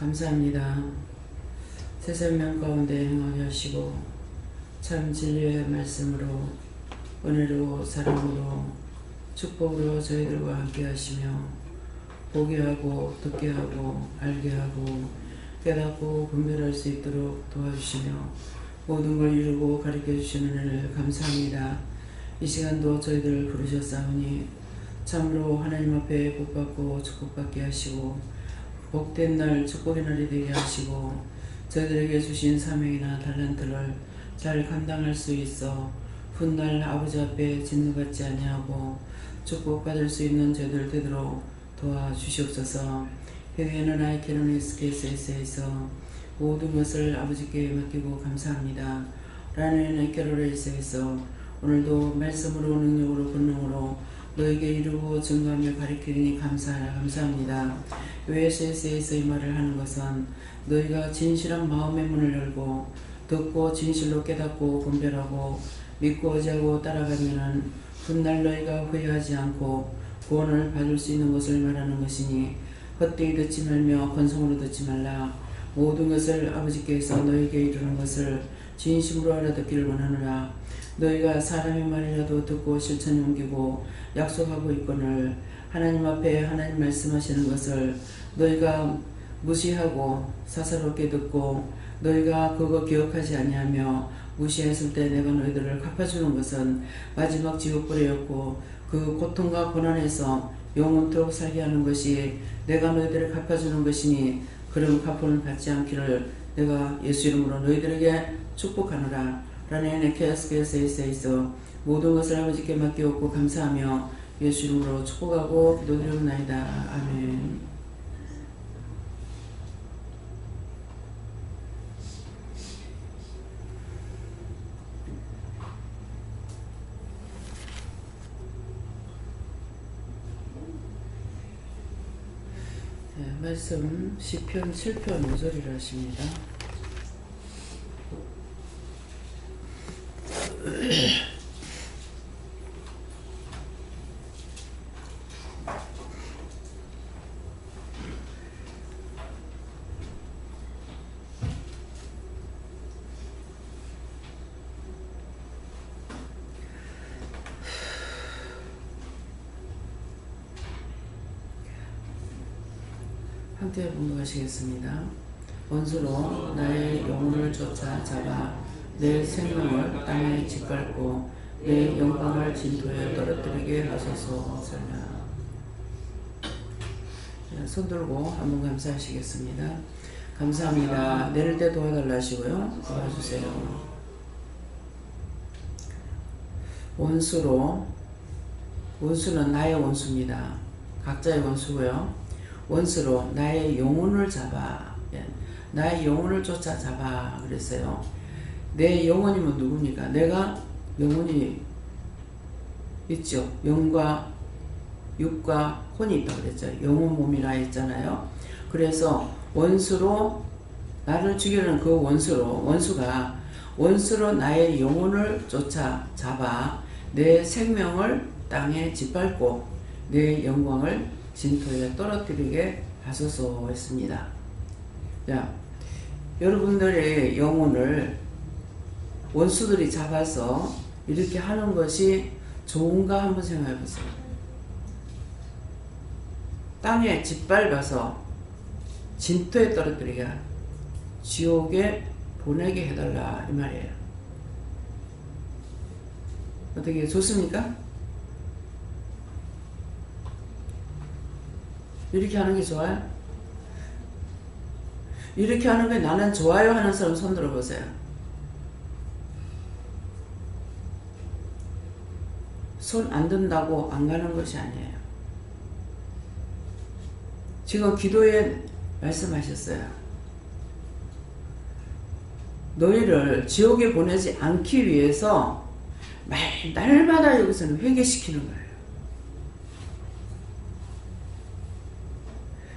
감사합니다. 새 생명 가운데 행하게 하시고 참 진리의 말씀으로 은혜로 사랑으로 축복으로 저희들과 함께 하시며 보게 하고 듣게 하고 알게 하고 깨닫고 분별할 수 있도록 도와주시며 모든 걸 이루고 가르쳐 주시는 은혜를 감사합니다. 이 시간도 저희들을 부르셨사오니 참으로 하나님 앞에 복받고 축복받게 하시고 복된 날 축복의 날이 되게 하시고 저희들에게 주신 사명이나 달란트를 잘 감당할 수 있어 훗날 아버지 앞에 진노받지 아니하고 축복받을 수 있는 저희들 되도록 도와주시옵소서. 회개는 아이케로니스케스에서 모든 것을 아버지께 맡기고 감사합니다. 라는 캐롤에서 오늘도 말씀으로 능력으로 권능으로 너에게 이루고 증거하며 가리키니 감사합니다. USS에서 이 말을 하는 것은 너희가 진실한 마음의 문을 열고 듣고 진실로 깨닫고 분별하고 믿고 의지하고 따라가면은 훗날 너희가 후회하지 않고 구원을 받을 수 있는 것을 말하는 것이니 헛되이 듣지 말며 건성으로 듣지 말라. 모든 것을 아버지께서 너희에게 이루는 것을 진심으로 알아듣기를 원하노라. 너희가 사람의 말이라도 듣고 실천에 옮기고 약속하고 있거늘 하나님 앞에 하나님 말씀하시는 것을 너희가 무시하고 사사롭게 듣고 너희가 그거 기억하지 아니하며 무시했을 때 내가 너희들을 갚아주는 것은 마지막 지옥불이었고 그 고통과 고난에서 영원토록 살게 하는 것이 내가 너희들을 갚아주는 것이니 그런 갚음을 받지 않기를 내가 예수 이름으로 너희들에게 축복하노라. 라는 케아스케스에서 모든 것을 아버지께 맡기옵고 감사하며 예수 이름으로 축복하고 기도드리옵나이다. 아멘. 말씀 시편 7편 5절이라 하십니다. 함께 공부하시겠습니다. 원수로 나의 영혼을 쫓아 잡아 내 생명을 땅에 짓밟고 내 영광을 진토에 떨어뜨리게 하소서. 손 들고 한번 감사하시겠습니다. 감사합니다. 내릴 때 도와달라 하시고요. 도와주세요. 원수는 나의 원수입니다. 각자의 원수고요. 원수로 나의 영혼을 잡아, 나의 영혼을 쫓아잡아 그랬어요. 내 영혼이면 누굽니까? 내가 영혼이 있죠. 영과 육과 혼이 있다고 그랬죠. 영혼 몸이라 했잖아요. 그래서 원수로 나를 죽이려는 그 원수로 나의 영혼을 쫓아잡아 내 생명을 땅에 짓밟고 내 영광을 진토에 떨어뜨리게 하소서 했습니다. 자, 여러분들의 영혼을 원수들이 잡아서 이렇게 하는 것이 좋은가 한번 생각해 보세요. 땅에 짓밟아서 진토에 떨어뜨리게 지옥에 보내게 해달라 이 말이에요. 어떻게 좋습니까? 이렇게 하는 게 좋아요? 이렇게 하는 게 나는 좋아요 하는 사람 손 들어보세요. 손 안 든다고 안 가는 것이 아니에요. 지금 기도에 말씀하셨어요. 너희를 지옥에 보내지 않기 위해서 날마다 여기서는 회개시키는 거예요.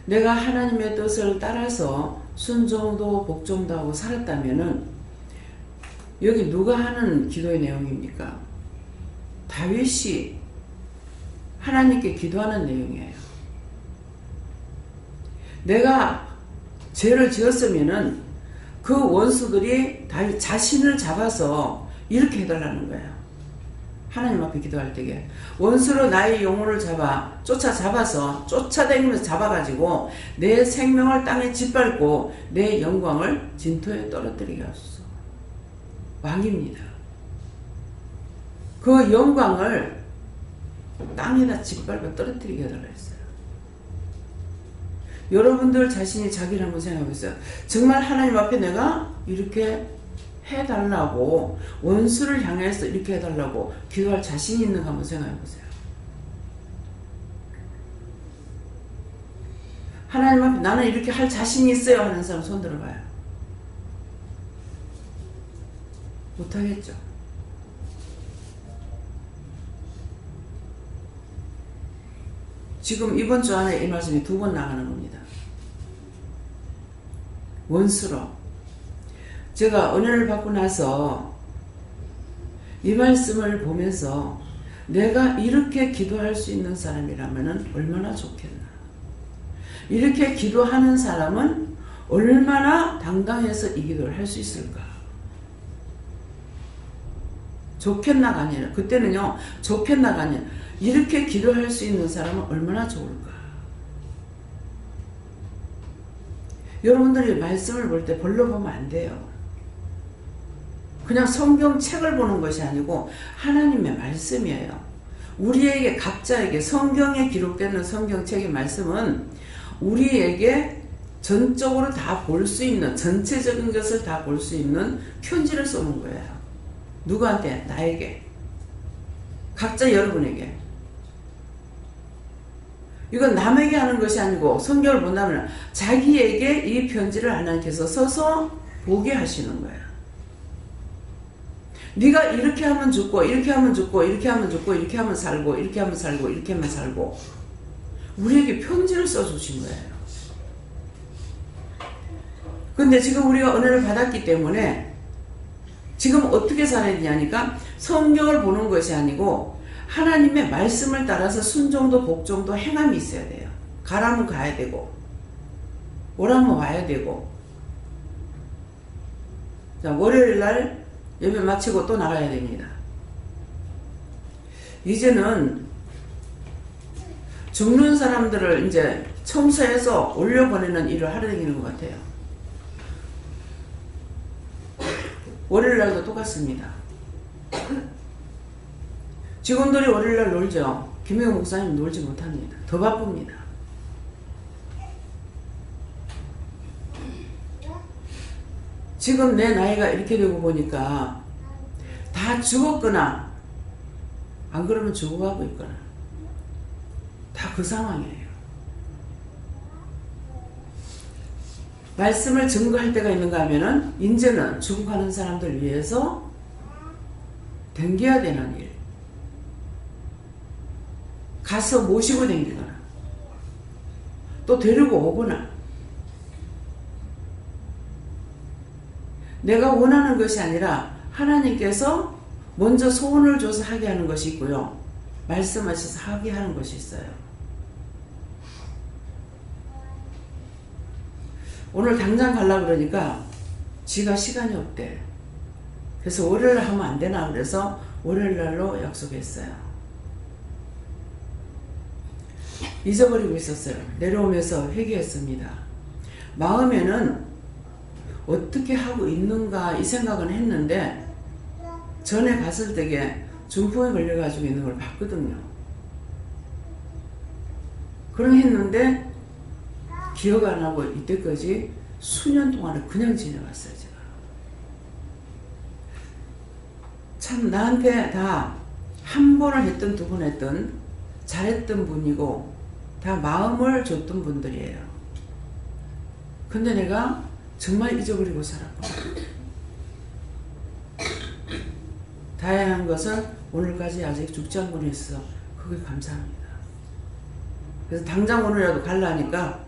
내가 하나님의 뜻을 따라서 순종도 복종도 하고 살았다면은 여기 누가 하는 기도의 내용입니까? 다윗이 하나님께 기도하는 내용이에요. 내가 죄를 지었으면은 그 원수들이 다 자신을 잡아서 이렇게 해달라는 거예요. 하나님 앞에 기도할 때에 원수로 나의 영혼을 쫓아잡아서 쫓아다니면서 잡아가지고 내 생명을 땅에 짓밟고 내 영광을 진토에 떨어뜨리게 하소서. 왕입니다. 그 영광을 땅에다 짓밟아 떨어뜨리게 해달라 했어요. 여러분들 자신이 자기를 한번 생각해보세요. 정말 하나님 앞에 내가 이렇게 해달라고, 원수를 향해서 이렇게 해달라고 기도할 자신이 있는가 한번 생각해보세요. 하나님 앞에 나는 이렇게 할 자신이 있어요 하는 사람 손 들어봐요. 못하겠죠. 지금 이번 주 안에 이 말씀이 2번 나가는 겁니다. 원수로. 제가 은혜를 받고 나서 이 말씀을 보면서 내가 이렇게 기도할 수 있는 사람이라면 얼마나 좋겠나. 이렇게 기도하는 사람은 얼마나 당당해서 이 기도를 할 수 있을까. 좋겠나가 아니라, 그때는요, 좋겠나가 아니라 이렇게 기도할 수 있는 사람은 얼마나 좋을까. 여러분들이 말씀을 볼 때 벌로 보면 안 돼요. 그냥 성경책을 보는 것이 아니고 하나님의 말씀이에요. 우리에게 각자에게 성경에 기록되는 성경책의 말씀은 우리에게 전적으로 다 볼 수 있는, 전체적인 것을 다 볼 수 있는 편지를 쏘는 거예요. 누구한테? 나에게. 각자 여러분에게. 이건 남에게 하는 것이 아니고 성경을 본다면 자기에게 이 편지를 하나님께서 써서 보게 하시는 거예요. 네가 이렇게 하면 죽고 이렇게 하면 죽고 이렇게 하면 죽고 이렇게 하면 살고 이렇게 하면 살고 이렇게 하면 살고 우리에게 편지를 써주신 거예요. 근데 지금 우리가 은혜를 받았기 때문에 지금 어떻게 살아야 되냐니까 성경을 보는 것이 아니고 하나님의 말씀을 따라서 순종도 복종도 행함이 있어야 돼요. 가라면 가야 되고 오라면 와야 되고. 자, 월요일날 예배 마치고 또 나가야 됩니다. 이제는 죽는 사람들을 이제 청소해서 올려보내는 일을 하려 다니는 것 같아요. 월요일날도 똑같습니다. 직원들이 월요일날 놀죠. 김혜경 목사님 놀지 못합니다. 더 바쁩니다. 지금 내 나이가 이렇게 되고 보니까 다 죽었거나 안 그러면 죽어가고 있거나 다 그 상황이에요. 말씀을 증거할 때가 있는가 하면은 이제는 죽어가는 사람들 위해서 댕겨야 되는 일, 가서 모시고 댕기거나 또 데리고 오거나 내가 원하는 것이 아니라 하나님께서 먼저 소원을 줘서 하게 하는 것이 있고요. 말씀하셔서 하게 하는 것이 있어요. 오늘 당장 가려고 그러니까 지가 시간이 없대. 그래서 월요일 하면 안 되나 그래서 월요일날로 약속했어요. 잊어버리고 있었어요. 내려오면서 회개했습니다. 마음에는 어떻게 하고 있는가 이 생각은 했는데 전에 갔을 때에 중풍에 걸려가지고 있는 걸 봤거든요. 그런 했는데 기억 안 하고 이때까지 수년 동안을 그냥 지내왔어요. 제가 참 나한테 다 한 번을 했든 두 번 했든 잘했던 분이고 다 마음을 줬던 분들이에요. 근데 내가 정말 잊어버리고 살았구나. 다양한 것을 오늘까지 아직 죽지 않고 있어. 그게 감사합니다. 그래서 당장 오늘이라도 갈라니까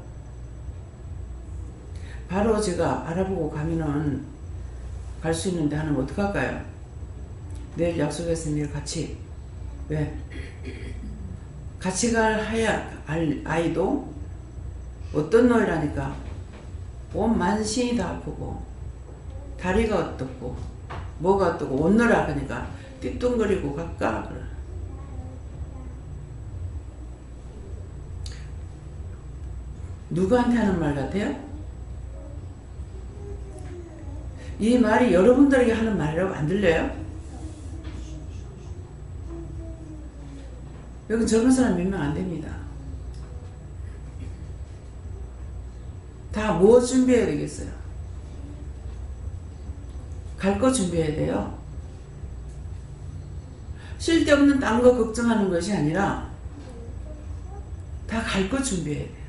바로 제가 알아보고 가면은 갈 수 있는데 하면 어떡할까요? 내일 약속했으니 내일 같이. 왜? 같이 갈 아이도 어떤 노예라니까 온 만신이 다 아프고 다리가 어떻고 뭐가 어떻고 오느라 그러니까 띠뚱거리고 갈까 그래. 누구한테 하는 말 같아요? 이 말이 여러분들에게 하는 말이라고 안 들려요? 여기 젊은 사람 몇 명 안 됩니다. 다 뭐 준비해야 되겠어요? 갈 거 준비해야 돼요. 쓸데없는 딴 거 걱정하는 것이 아니라 다 갈 거 준비해야 돼요.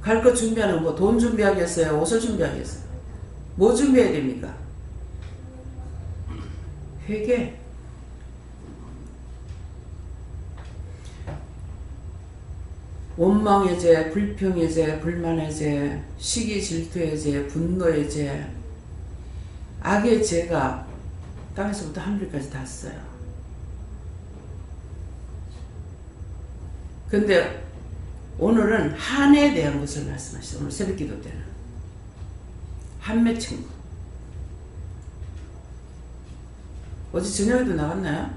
갈 거 준비하는 거 돈 준비하겠어요? 옷을 준비하겠어요? 뭐 준비해야 됩니까? 회개. 원망의 죄, 불평의 죄, 불만의 죄, 시기 질투의 죄, 분노의 죄, 악의 죄가 땅에서부터 하늘까지 닿았어요. 근데 오늘은 한에 대한 것을 말씀하시죠. 오늘 새벽기도 때는 한 맺힌 거. 어제 저녁에도 나왔나요?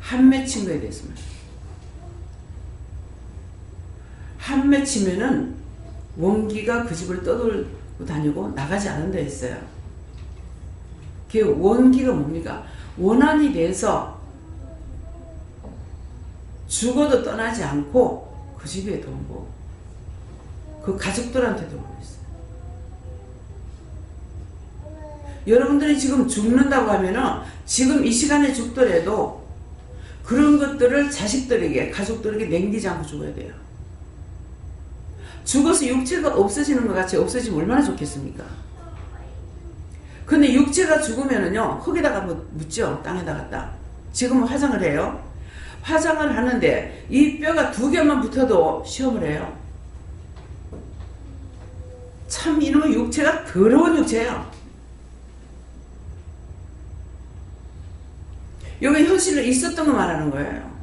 한 맺힌 거에 대해서 말이에요. 한 맺히면은 원기가 그 집을 떠돌고 다니고 나가지 않는다 했어요. 그 원기가 뭡니까? 원한이 돼서 죽어도 떠나지 않고 그 집에도 오고 그 가족들한테도 오고 있어요. 여러분들이 지금 죽는다고 하면은 지금 이 시간에 죽더라도 그런 것들을 자식들에게 가족들에게 남기지 않고 죽어야 돼요. 죽어서 육체가 없어지는 것 같이 없어지면 얼마나 좋겠습니까? 근데 육체가 죽으면은요, 흙에다가 묻죠. 땅에다가 딱. 지금은 화장을 해요. 화장을 하는데 이 뼈가 2개만 붙어도 시험을 해요. 참 이놈의 육체가 더러운 육체예요. 여기 현실로 있었던 거 말하는 거예요.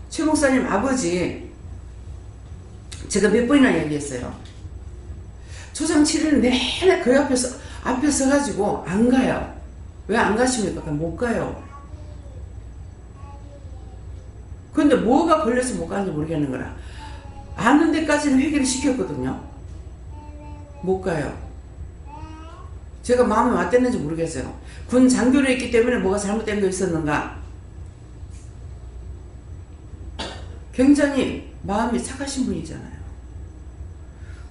최 목사님 아버지 제가 몇 번이나 얘기했어요. 초상 7일 내내 그 앞에 서가지고 안 가요. 왜 안 가십니까? 못 가요. 근데 뭐가 걸려서 못 가는지 모르겠는 거라. 아는 데까지는 회개를 시켰거든요. 못 가요. 제가 마음에 맞댔는지 모르겠어요. 군 장교로 했기 때문에 뭐가 잘못된 거 있었는가? 굉장히 마음이 착하신 분이잖아요.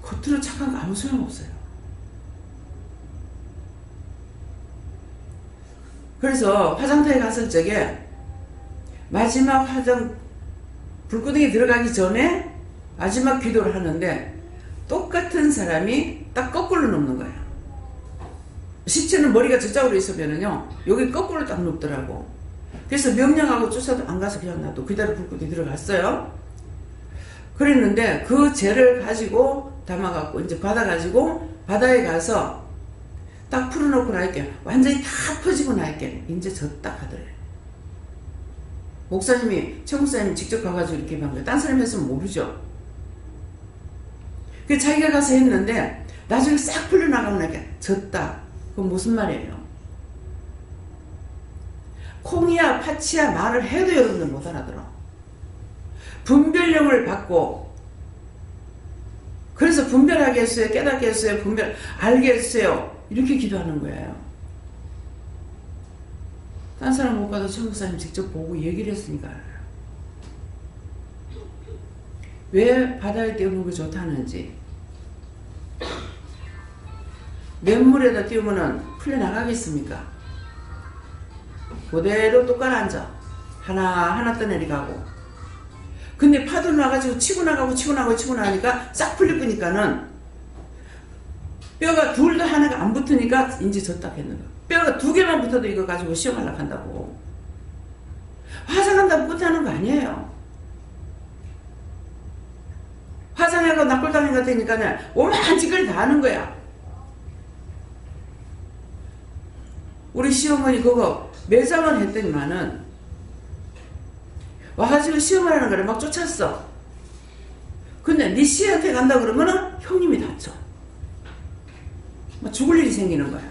겉으로 착한 거 아무 소용없어요. 그래서 화장터에 갔을 적에 마지막 화장 불구덩이 들어가기 전에 마지막 기도를 하는데 똑같은 사람이 딱 거꾸로 눕는 거예요. 시체는 머리가 저쪽으로 있으면은요 여기 거꾸로 딱 눕더라고. 그래서 명령하고 쫓아도 안 가서 그냥 놔도 그대로 불구덩이 들어갔어요. 그랬는데 그 죄를 가지고 담아갖고 이제 받아가지고 바다에 가서 딱 풀어놓고 나니까 완전히 다 퍼지고 나니까 이제 졌다 하더래요. 목사님이 최 목사님이 직접 가가지고 이렇게 한 거예요. 딴 사람이 했으면 모르죠. 그 자기가 가서 했는데 나중에 싹 풀려나가고 나니까 졌다. 그건 무슨 말이에요? 콩이야 파치야 말을 해도 여러분들 못 알아들어. 분별력을 받고 그래서 분별하게 했어요. 깨닫게 했어요. 알게 했어요. 이렇게 기도하는 거예요. 딴 사람 못 가도 최 목사님 직접 보고 얘기를 했으니까 알아요. 왜 바다에 띄우는 게 좋다는지. 맨물에다 띄우면 풀려나가겠습니까? 그대로 또 깔아앉아. 하나하나 떠내려가고. 근데 파도 나가지고 치고 나가고 치고 나가고 치고 나가니까 싹 풀릴 거니까는 뼈가 둘도 하나가 안 붙으니까 이제 졌다 했는 거야. 뼈가 2개만 붙어도 이거 가지고 시험하려고 한다고. 화장한다고 못하는 거 아니에요. 화장하고 납골당이가 되니까 오만 짓거리 다 하는 거야. 우리 시어머니 그거 매장을 했더니만은 와가지고 시험을 하는 거를 막 쫓았어. 근데 네 씨한테 간다 그러면은 형님이 다쳐. 막 죽을 일이 생기는 거야.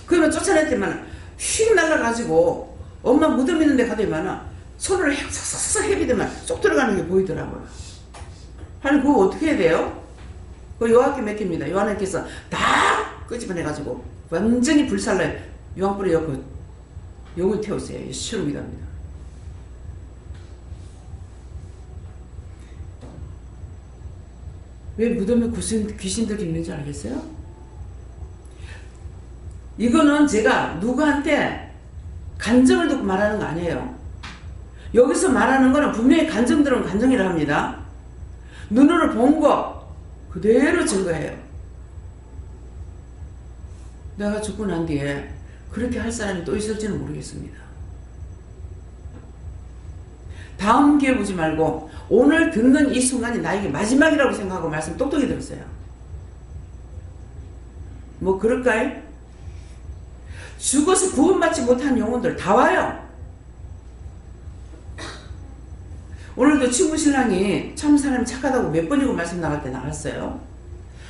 그러면 쫓아냈더만 휙 날라가지고 엄마 무덤 있는 데 가더니만 손을 싹싹싹 해비더만 쏙 들어가는 게 보이더라고요. 아니 그거 어떻게 해야 돼요? 그 요한께 맡깁니다. 요한께서 다 끄집어내가지고 완전히 불살라요. 요한불에 엮고 욕을 태우세요. 시험이 갑니다. 왜 무덤에 귀신들이 있는지 알겠어요? 이거는 제가 누구한테 간증을 듣고 말하는 거 아니에요. 여기서 말하는 거는 분명히 간증 들은 간증이라 합니다. 눈으로 본 거 그대로 증거해요. 내가 죽고 난 뒤에 그렇게 할 사람이 또 있을지는 모르겠습니다. 다음 기회 보지 말고 오늘 듣는 이 순간이 나에게 마지막이라고 생각하고 말씀 똑똑히 들었어요. 뭐 그럴까요? 죽어서 구원받지 못한 영혼들 다 와요. 오늘도 친구 신랑이 참 사람이 착하다고 몇 번이고 말씀 나갈 때 나갔어요.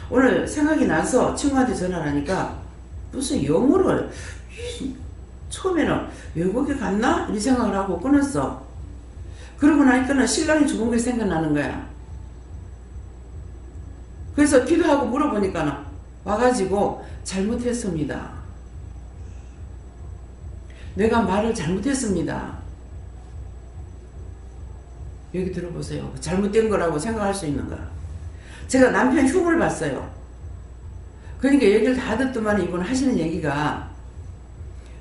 오늘 생각이 나서 친구한테 전화를 하니까 무슨 영어를 처음에는 외국에 갔나? 이 생각을 하고 끊었어. 그러고 나니까는 신랑이 죽은 게 생각나는 거야. 그래서 기도하고 물어보니까 와가지고 잘못했습니다. 내가 말을 잘못했습니다. 여기 들어보세요. 잘못된 거라고 생각할 수 있는 거야. 제가 남편 흉을 봤어요. 그러니까 얘기를 다 듣더만 이분 하시는 얘기가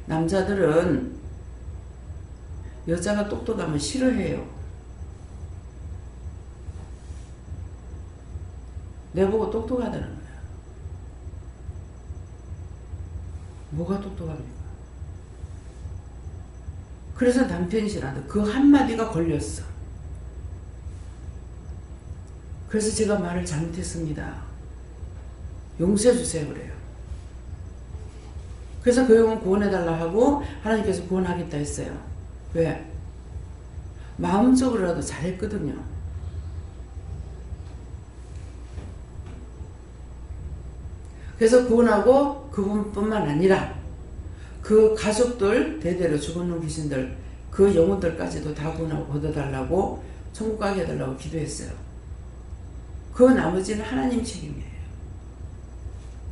남자들은 여자가 똑똑하면 싫어해요. 내보고 똑똑하다는 거야. 뭐가 똑똑합니까? 그래서 남편이 싫어한다. 그 한마디가 걸렸어. 그래서 제가 말을 잘못했습니다. 용서해 주세요 그래요. 그래서 그 영혼 구원해달라 하고 하나님께서 구원하겠다 했어요. 왜? 마음적으로라도 잘했거든요. 그래서 구원하고 그분뿐만 아니라 그 가족들 대대로 죽어놓은 귀신들 그 영혼들까지도 다 구원하고 얻어달라고 천국 가게 해달라고 기도했어요. 그 나머지는 하나님 책임이에요.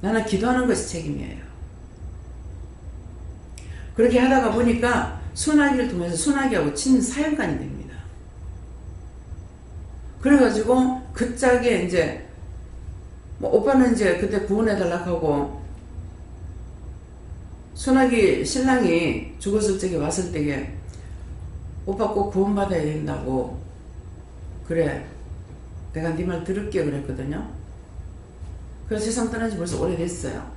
나는 기도하는 것이 책임이에요. 그렇게 하다가 보니까 순하기를 통해서 순하기하고 친 사연관이 됩니다. 그래가지고 그 짝에 이제 뭐 오빠는 이제 그때 구원해달라고 하고 순하기 신랑이 죽었을 적에 왔을 때에 오빠 꼭 구원받아야 된다고 그래 내가 네 말 들을게 그랬거든요. 그래서 세상 떠난 지 벌써 오래됐어요.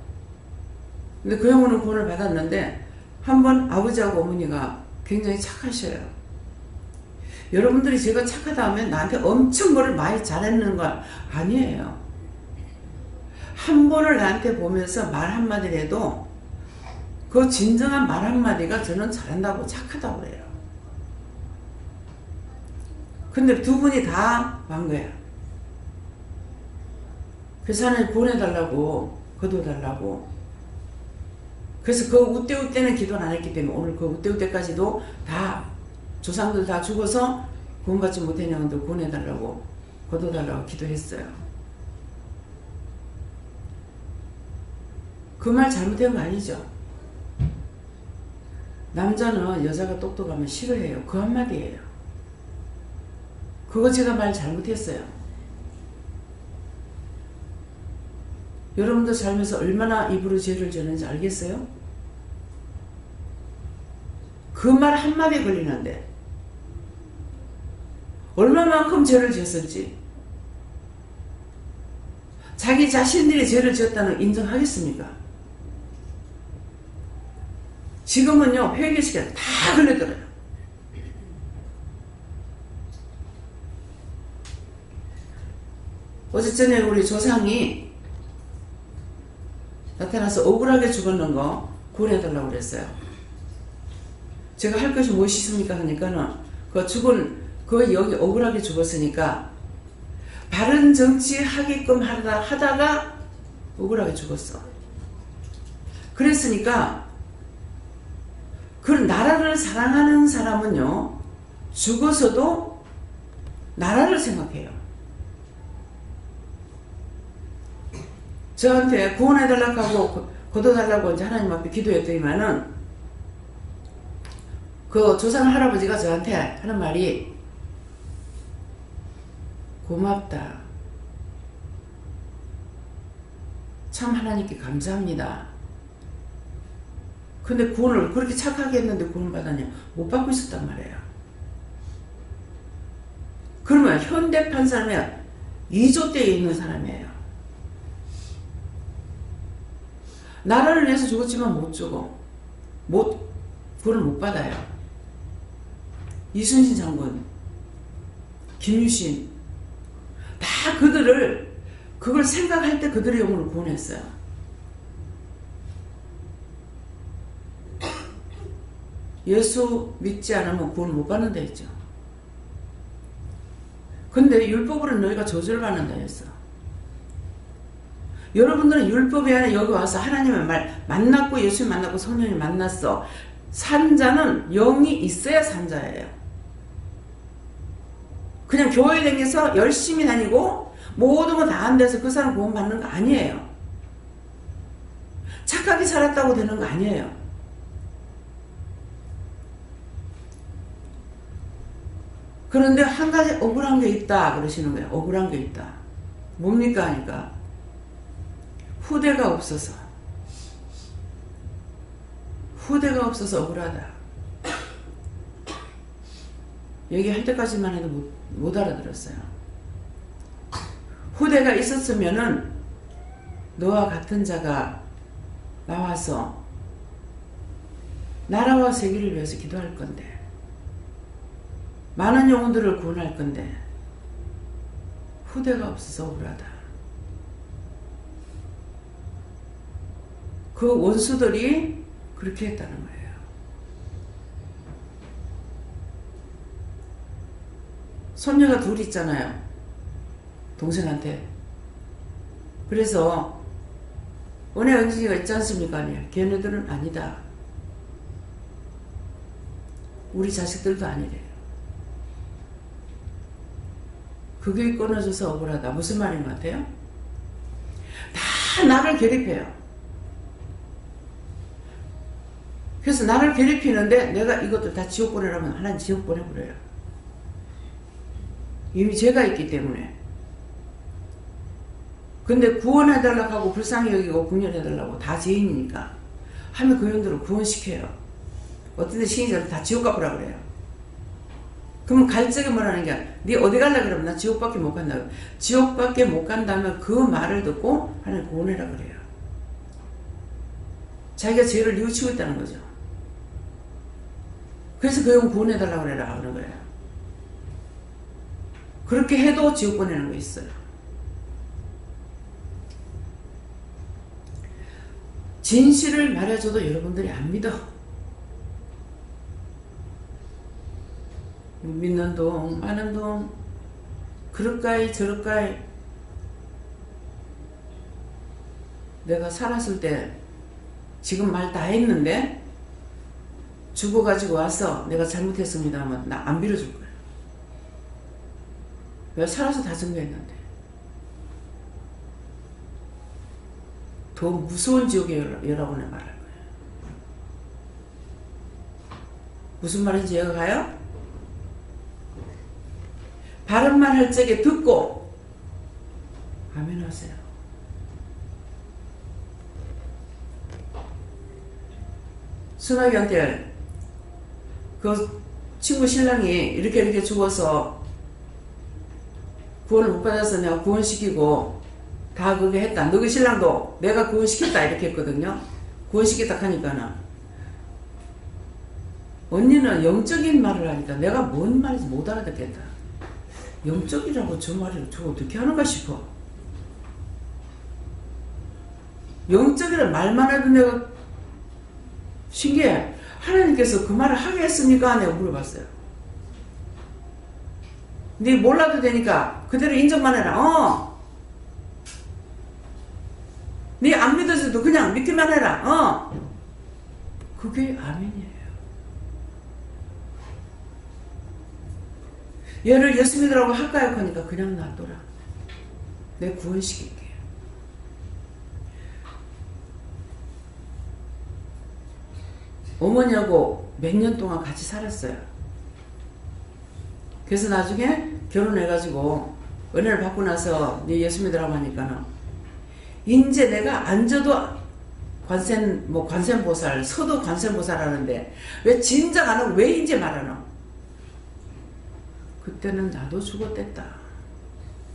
근데 그 영혼은 구원을 받았는데 한번 아버지하고 어머니가 굉장히 착하셔요. 여러분들이 제가 착하다 하면 나한테 엄청 뭐를 많이 잘했는 거 아니에요. 한 번을 나한테 보면서 말 한마디를 해도 그 진정한 말 한마디가 저는 잘한다고 착하다고 그래요. 근데 두 분이 다 한 거야. 그래서 하나님 구원해달라고 거둬달라고. 그래서 그 우때우때는 기도는 안 했기 때문에 오늘 그 우때우때까지도 다 조상들 다 죽어서 구원받지 못한 영혼들 구원해달라고 거둬달라고 기도했어요. 그 말 잘못된 거 아니죠? 남자는 여자가 똑똑하면 싫어해요. 그 한마디예요. 그거 제가 말 잘못했어요. 여러분도 살면서 얼마나 입으로 죄를 지었는지 알겠어요? 그 말 한마디에 걸리는데 얼마만큼 죄를 지었을지 자기 자신들이 죄를 지었다는 인정하겠습니까? 지금은요 회개 시간에 다 걸려들어요. 어제 전에 우리 조상이 나타나서 억울하게 죽었는 거 구원해달라고 그랬어요. 제가 할 것이 무엇이 있습니까? 하니까는 여기 억울하게 죽었으니까 바른 정치 하게끔 하다가 억울하게 죽었어. 그랬으니까 그 나라를 사랑하는 사람은요, 죽어서도 나라를 생각해요. 저한테 구원해달라고 하고 거둬달라고 이제 하나님 앞에 기도했더니만은 그 조상 할아버지가 저한테 하는 말이 고맙다. 참 하나님께 감사합니다. 근데 구원을 그렇게 착하게 했는데 구원 받았냐? 못 받고 있었단 말이에요. 그러면 현대판 사람이 2조 때에 있는 사람이에요. 나라를 위해서 죽었지만 못 죽어. 구원을 못 받아요. 이순신 장군, 김유신, 다 그걸 생각할 때 그들의 영혼을 구원했어요. 예수 믿지 않으면 구원 못 받는다 했죠. 근데 율법으로는 너희가 저주를 받는다 했어. 여러분들은 율법이 아니라 여기 와서 하나님의 말 만났고 예수님 만났고 성령이 만났어. 산자는 영이 있어야 산자예요. 그냥 교회 다녀서 열심히 다니고 모든 거 다 안 돼서 그 사람 구원 받는 거 아니에요. 착하게 살았다고 되는 거 아니에요. 그런데 한 가지 억울한 게 있다 그러시는 거예요. 억울한 게 있다. 뭡니까 하니까 후대가 없어서 억울하다. 얘기할 때까지만 해도 못 알아들었어요. 후대가 있었으면은 너와 같은 자가 나와서 나라와 세계를 위해서 기도할 건데 많은 영혼들을 구원할 건데 후대가 없어서 억울하다. 그 원수들이 그렇게 했다는 거예요. 손녀가 둘 있잖아요. 동생한테. 그래서 은혜 은진이가 있지 않습니까? 걔네들은 아니다. 우리 자식들도 아니래요. 그게 끊어져서 억울하다. 무슨 말인 것 같아요? 다 나를 괴롭혀요. 그래서 나를 괴롭히는데 내가 이것들 다 지옥 보내라면 하나님 지옥 보내버려요. 이미 죄가 있기 때문에. 근데 구원해달라고 하고 불쌍히 여기고 구원해달라고 다 죄인이니까 하면 그 형들을 구원시켜요. 어떤 데 신인자들 다 지옥 가보라 그래요. 그러면 갈 적에 뭐라는 게 네 어디 갈라 그러면 나 지옥밖에 못 간다. 지옥밖에 못 간다면 그 말을 듣고 하나님 구원해라 그래요. 자기가 죄를 뉘우치고 있다는 거죠. 그래서 그 형 구원해달라고 그래라 하는 거예요. 그렇게 해도 지옥 보내는 거 있어요. 진실을 말해줘도 여러분들이 안 믿어. 믿는 동 마는 동 그럴까이 저럴까이. 내가 살았을 때 지금 말 다 했는데 죽어가지고 와서 내가 잘못했습니다 하면 나 안 빌어줄 거야. 왜? 살아서 다 증거했는데. 더 무서운 지옥에 여러분에 말할 거예요. 무슨 말인지 이해가 가요? 바른 말 할 적에 듣고 아멘 하세요. 순학이한테 그 친구 신랑이 이렇게 죽어서 구원을 못 받아서 내가 구원시키고 다 그게 했다. 너희 신랑도 내가 구원시켰다 이렇게 했거든요. 구원시켰다 하니까는 언니는 영적인 말을 하니까 내가 뭔 말인지 못 알아듣겠다. 영적이라고 저 말을 저 어떻게 하는가 싶어. 영적이라는 말만 해도 내가 신기해. 하나님께서 그 말을 하게 했습니까? 내가 물어봤어요. 네 몰라도 되니까 그대로 인정만 해라. 네 안 믿어줘도 그냥 믿기만 해라. 그게 아멘이에요. 얘를 예수 믿으라고 할까요? 하니까 그냥 놔둬라. 내 구원시킬게. 어머니하고 몇 년 동안 같이 살았어요. 그래서 나중에 결혼해가지고 은혜를 받고 나서 네 예수 믿으라고 하니까는 이제 내가 앉아도 관세음보살, 서도 관세음보살 하는데 왜 진작 안 하고 왜 이제 말하노? 그때는 나도 죽었댔다.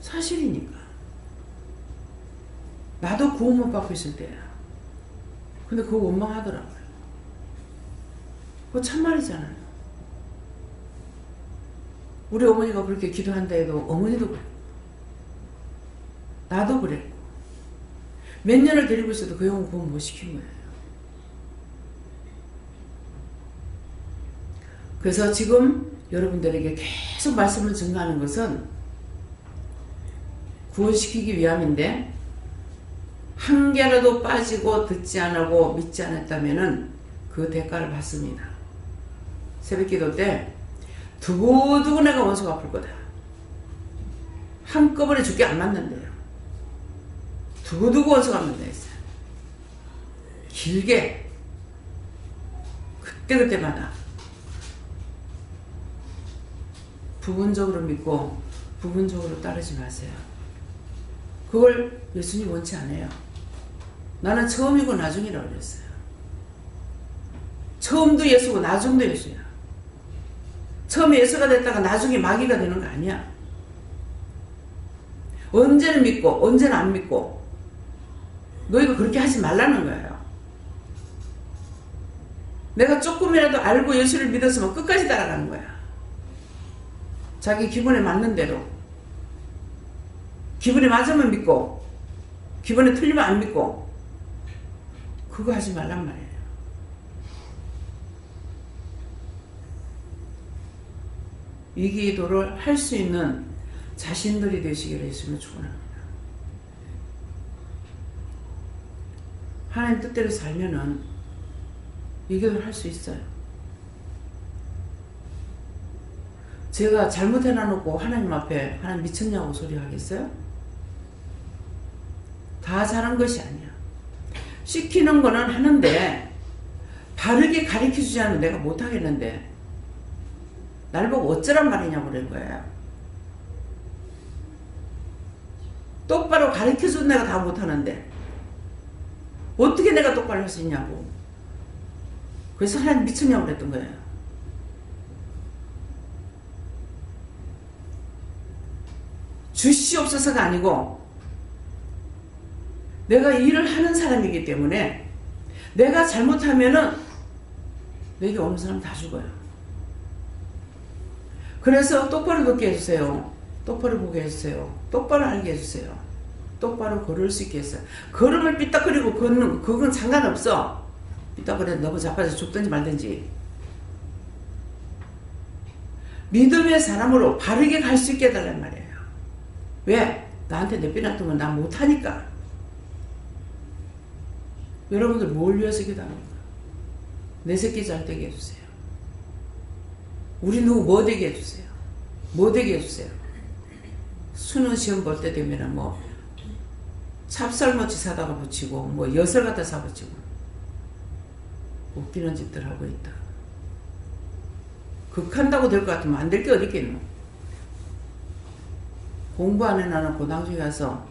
사실이니까. 나도 구원 못 받고 있을 때야. 근데 그거 원망하더라고요. 그거 참말이잖아요. 우리 어머니가 그렇게 기도한다 해도 어머니도 그래. 나도 그래. 몇 년을 데리고 있어도 그 영혼 구원 못 시킨 거예요. 그래서 지금 여러분들에게 계속 말씀을 증거하는 것은 구원시키기 위함인데 한 개라도 빠지고 듣지 않고 믿지 않았다면 그 대가를 받습니다. 새벽기도 때 두고두고 내가 원수가 아플 거다. 한꺼번에 죽게 안 맞는데요. 두고두고 원수가 아픈다 했어요. 길게 그때그때마다 부분적으로 믿고 부분적으로 따르지 마세요. 그걸 예수님 원치 않아요. 나는 처음이고 나중이라고 그랬어요. 처음도 예수고 나중도 예수야. 처음에 예수가 됐다가 나중에 마귀가 되는 거 아니야. 언제는 믿고 언제는 안 믿고 너희가 그렇게 하지 말라는 거예요. 내가 조금이라도 알고 예수를 믿었으면 끝까지 따라가는 거야. 자기 기분에 맞는 대로. 기분에 맞으면 믿고 기분에 틀리면 안 믿고 그거 하지 말란 말이에요. 이 기도를 할 수 있는 자신들이 되시기를 예수님을 축원합니다. 하나님 뜻대로 살면은 이 기도를 할 수 있어요. 제가 잘못해놔놓고 하나님 앞에 하나님 미쳤냐고 소리 하겠어요? 다 잘한 것이 아니야. 시키는 거는 하는데 바르게 가르쳐주지 않으면 내가 못하겠는데 날 보고 어쩌란 말이냐고 그런 거예요. 똑바로 가르쳐준 내가 다 못하는데 어떻게 내가 똑바로 할 수 있냐고. 그래서 하나님 미쳤냐고 그랬던 거예요. 주시옵소서가 아니고 내가 일을 하는 사람이기 때문에 내가 잘못하면은 내게 오는 사람 다 죽어요. 그래서 똑바로 듣게 해주세요. 똑바로 보게 해주세요. 똑바로 알게 해주세요. 똑바로 걸을 수 있게 해주세요. 걸음을 삐딱거리고 걷는 그건 상관없어. 삐딱거려도 너무 자빠져 죽든지 말든지. 믿음의 사람으로 바르게 갈 수 있게 해달란 말이에요. 왜? 나한테 내빼놨으면 난 못하니까. 여러분들 뭘 위해서 기도합니까? 내 새끼 잘 되게 해주세요. 우리 누구 뭐 되게 해주세요. 뭐 되게 해주세요. 수능 시험 볼 때 되면 뭐 찹쌀모치 사다가 붙이고 뭐 엿을 갖다 사 붙이고 웃기는 짓들 하고 있다. 극한다고 될 것 같으면 안 될 게 어디 있겠노. 공부 안 해나는 고등학교에 가서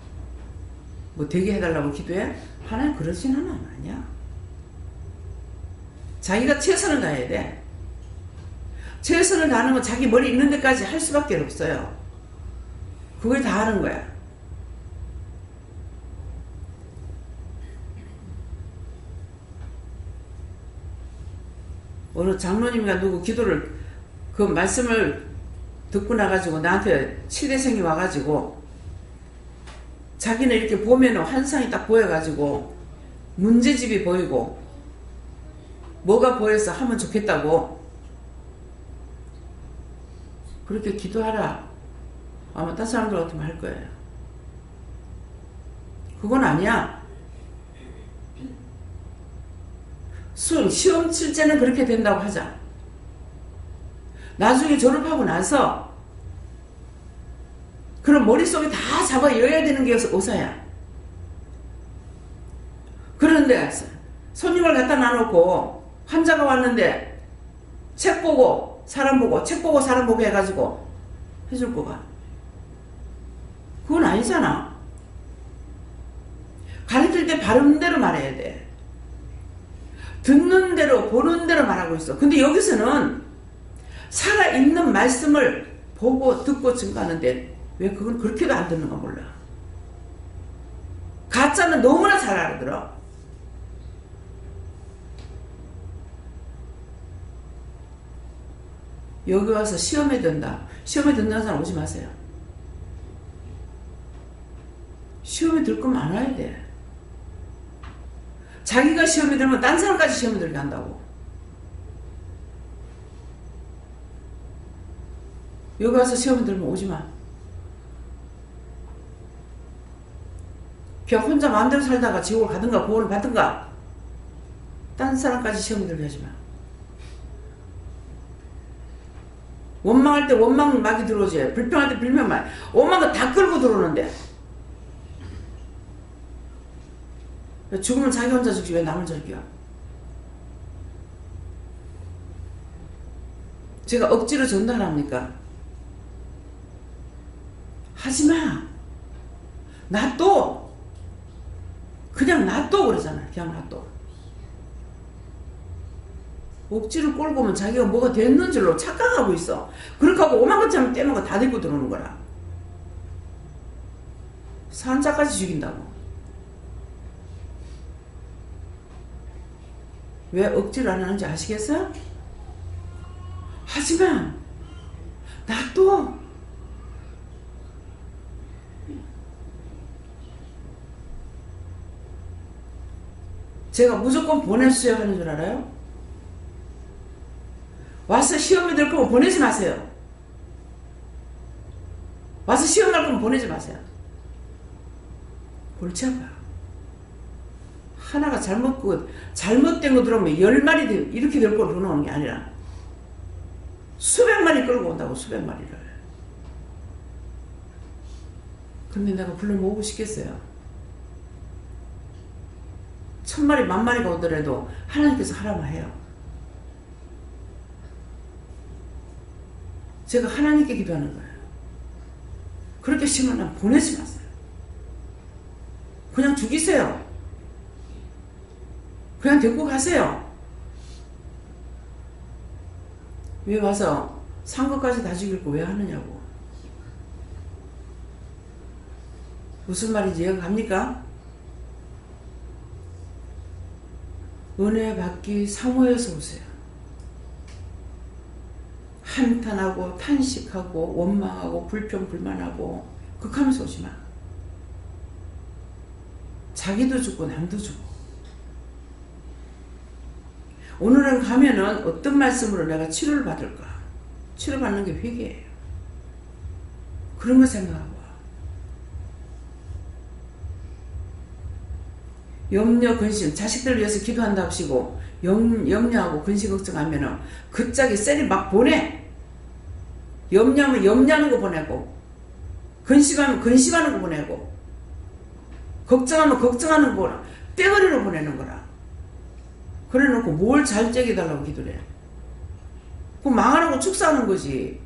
뭐 되게 해달라고 기도해? 하나님 그러진 아니야. 자기가 최선을 다해야 돼. 최선을 다하는 건 자기 머리 있는 데까지 할 수밖에 없어요. 그걸 다 하는 거야. 어느 장로님과 누구 기도를 그 말씀을 듣고 나가지고 나한테 치대생이 와가지고 자기는 이렇게 보면 환상이 딱 보여가지고 문제집이 보이고 뭐가 보여서 하면 좋겠다고 그렇게 기도하라. 아마 다른 사람들 같으면 할 거예요. 그건 아니야. 시험 칠 때는 그렇게 된다고 하자. 나중에 졸업하고 나서 그럼 머릿속에 다 잡아 여야 되는 게 의사야. 그런데 손님을 갖다 놔놓고 환자가 왔는데 책 보고 사람 보고 책 보고 사람 보고 해가지고 해줄 거가. 그건 아니잖아. 가르칠 때 바른 대로 말해야 돼. 듣는 대로 보는 대로 말하고 있어. 근데 여기서는 살아있는 말씀을 보고 듣고 증거하는데 왜 그건 그렇게도 안 듣는가 몰라. 가짜는 너무나 잘 알아들어. 여기 와서 시험에 든다. 시험에 든다는 사람 오지 마세요. 시험에 들 거면 안 와야 돼. 자기가 시험에 들면 딴 사람까지 시험에 들게 한다고. 여기 와서 시험에 들면 오지 마. 그냥 혼자 마음대로 살다가 지옥을 가든가 구원을 받든가 딴 사람까지 시험에 들게 하지 마. 원망할 때 원망막이 들어오지. 불평할 때 불평만. 원망은 다 끌고 들어오는데. 죽으면 자기 혼자 죽지 왜 남을 즐겨. 제가 억지로 전달합니까? 하지마. 놔둬. 그냥 놔둬 그러잖아. 그냥 놔둬. 억지로 끌고 오면 자기가 뭐가 됐는 줄로 착각하고 있어. 그렇게 하고 오만것처럼 떼먹어 다 들고 들어오는 거라. 산자까지 죽인다고. 왜 억지로 안 하는지 아시겠어요? 하지마. 놔둬. 제가 무조건 보내주세요 하는 줄 알아요? 와서 시험에 들 거면 보내지 마세요. 와서 시험 날 거면 보내지 마세요. 골치 아파. 하나가 잘못된 거 들어오면 10마리 이렇게 될 거로 들어오는 게 아니라 수백 마리 끌고 온다고. 수백 마리를. 근데 내가 불러 모으고 싶겠어요? 1000마리 10,000마리가 오더라도 하나님께서 하라면 해요. 제가 하나님께 기도하는 거예요. 그렇게 심하면 보내지 마세요. 그냥 죽이세요. 그냥 데리고 가세요. 왜 와서 산 것까지 다 죽일 거 왜 하느냐고. 무슨 말인지 이해가 갑니까? 은혜 받기 사모해서 오세요. 한탄하고 탄식하고 원망하고 불평 불만하고 극하면서 오지 마. 자기도 죽고 남도 죽고. 오늘은 가면은 어떤 말씀으로 내가 치료를 받을까? 치료받는 게 회개예요. 그런 거 생각하고 와. 염려 근심 자식들을 위해서 기도한다 하시고 염려하고 근심 걱정하면은 그 짝이 셀이 막 보내. 염려하면 염려하는 거 보내고 근심하면 근심하는 거 보내고 걱정하면 걱정하는 거 보내. 떼거리로 보내는 거라. 그래 놓고 뭘 잘 째게달라고 기도를 해. 그럼 망하는 거 축사하는 거지.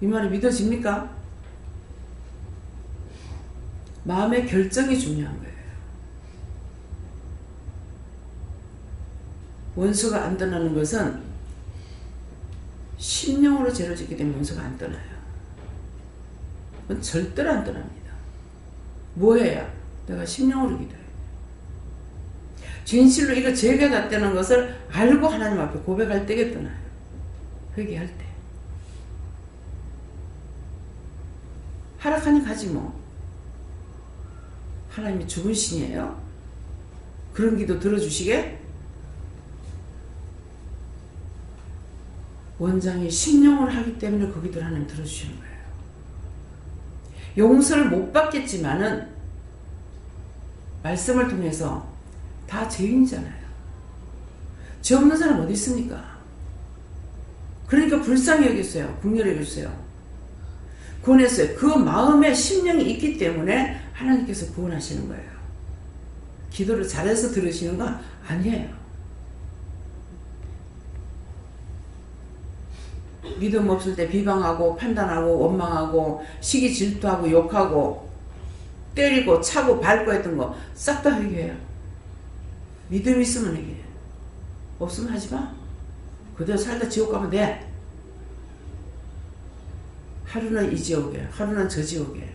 이 말이 믿어집니까? 마음의 결정이 중요한 거예요. 원수가 안 떠나는 것은 심령으로 죄를 짓기 때문에 원수가 안 떠나요. 그건 절대로 안 떠납니다. 뭐 해야? 내가 심령으로 기도해. 진실로 이거 죄가 났다는 것을 알고 하나님 앞에 고백할 때게 떠나요. 회개할 때. 하락하니 가지 뭐. 하나님이 죽은 신이에요? 그런 기도 들어주시게? 원장이 심령을 하기 때문에 거기들 하나님 들어주시는 거예요. 용서를 못 받겠지만은 말씀을 통해서 다 죄인이잖아요. 죄 없는 사람 어디 있습니까? 그러니까 불쌍히 여겼어요. 국렬히 여겼어요. 구원했어요. 그 마음에 심령이 있기 때문에 하나님께서 구원하시는 거예요. 기도를 잘해서 들으시는 거 아니에요. 믿음 없을 때 비방하고 판단하고 원망하고 시기 질투하고 욕하고 때리고 차고 밟고 했던 거 싹 다 회개해요. 믿음 있으면 회개해. 없으면 하지마. 그대로 살다 지옥 가면 돼. 하루는 이 지옥에 하루는 저 지옥에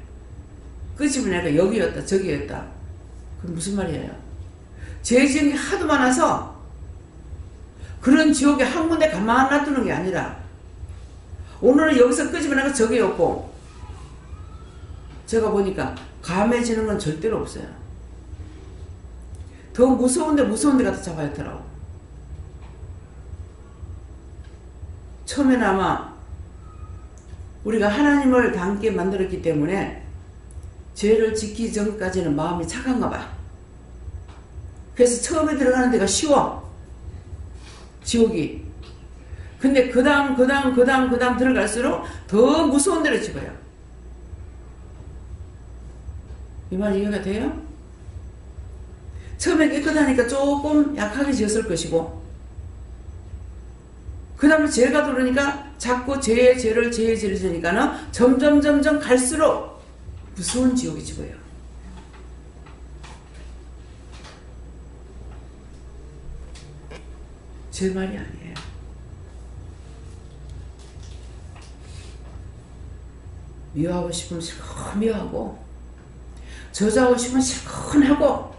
끄집어내니까 여기였다 저기였다. 그건 무슨 말이에요? 죄 지은 게 하도 많아서 그런 지옥에 한 군데 가만 놔두는 게 아니라 오늘은 여기서 끄집어내고 저기였고 제가 보니까 감해지는 건 절대로 없어요. 더 무서운 데 가서 잡아야 더라고. 처음에는 아마 우리가 하나님을 닮게 만들었기 때문에 죄를 짓기 전까지는 마음이 착한가 봐. 그래서 처음에 들어가는 데가 쉬워. 지옥이. 근데 그 다음 들어갈수록 더 무서운 데로 집어요. 이 말 이해가 돼요? 처음에 깨끗하니까 조금 약하게 지었을 것이고 그 다음에 죄가 들어오니까 자꾸 죄를 지으니까는 점점 갈수록 무서운 지옥이 집어요. 제 말이 아니에요. 미워하고 싶으면 실컷 미워하고 저주하고 싶으면 실컷 하고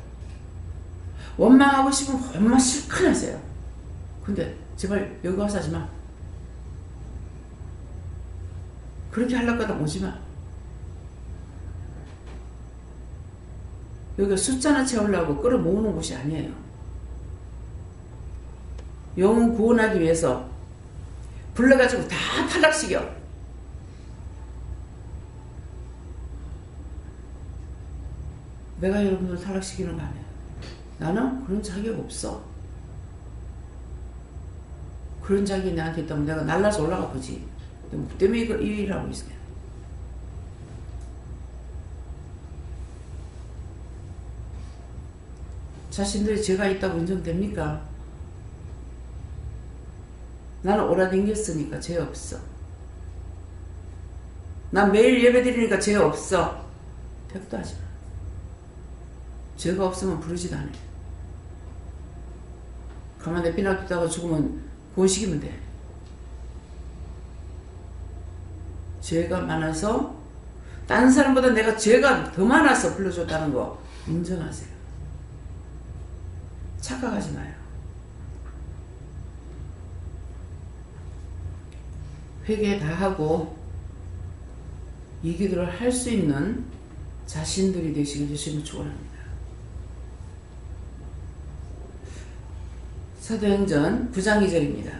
원망하고 싶으면 원망 실컷 하세요. 근데 제발 여기 와서 하지마. 그렇게 하려고 하다 오지마. 여기가 숫자나 채우려고 끌어모으는 곳이 아니에요. 영혼 구원하기 위해서 불러가지고 다 탈락시켜. 내가 여러분들 탈락시키는 거 아니야. 나는 그런 자격 없어. 그런 자격이 나한테 있다면 내가 날라서 올라가 보지. 뭐 때문에 이 일을 하고 있어요. 자신들이 죄가 있다고 인정됩니까? 나는 오라댕겼으니까 죄 없어. 난 매일 예배 드리니까 죄 없어. 택도 하지 마. 죄가 없으면 부르지도 않아. 가만 내피 놔두다가 죽으면 구원시키면 돼. 죄가 많아서 다른 사람보다 내가 죄가 더 많아서 불러줬다는 거 인정하세요. 착각하지 마요. 회개 다 하고 이 기도를 할 수 있는 자신들이 되시길 주시면 축원합니다. 사도행전 9장 2절입니다.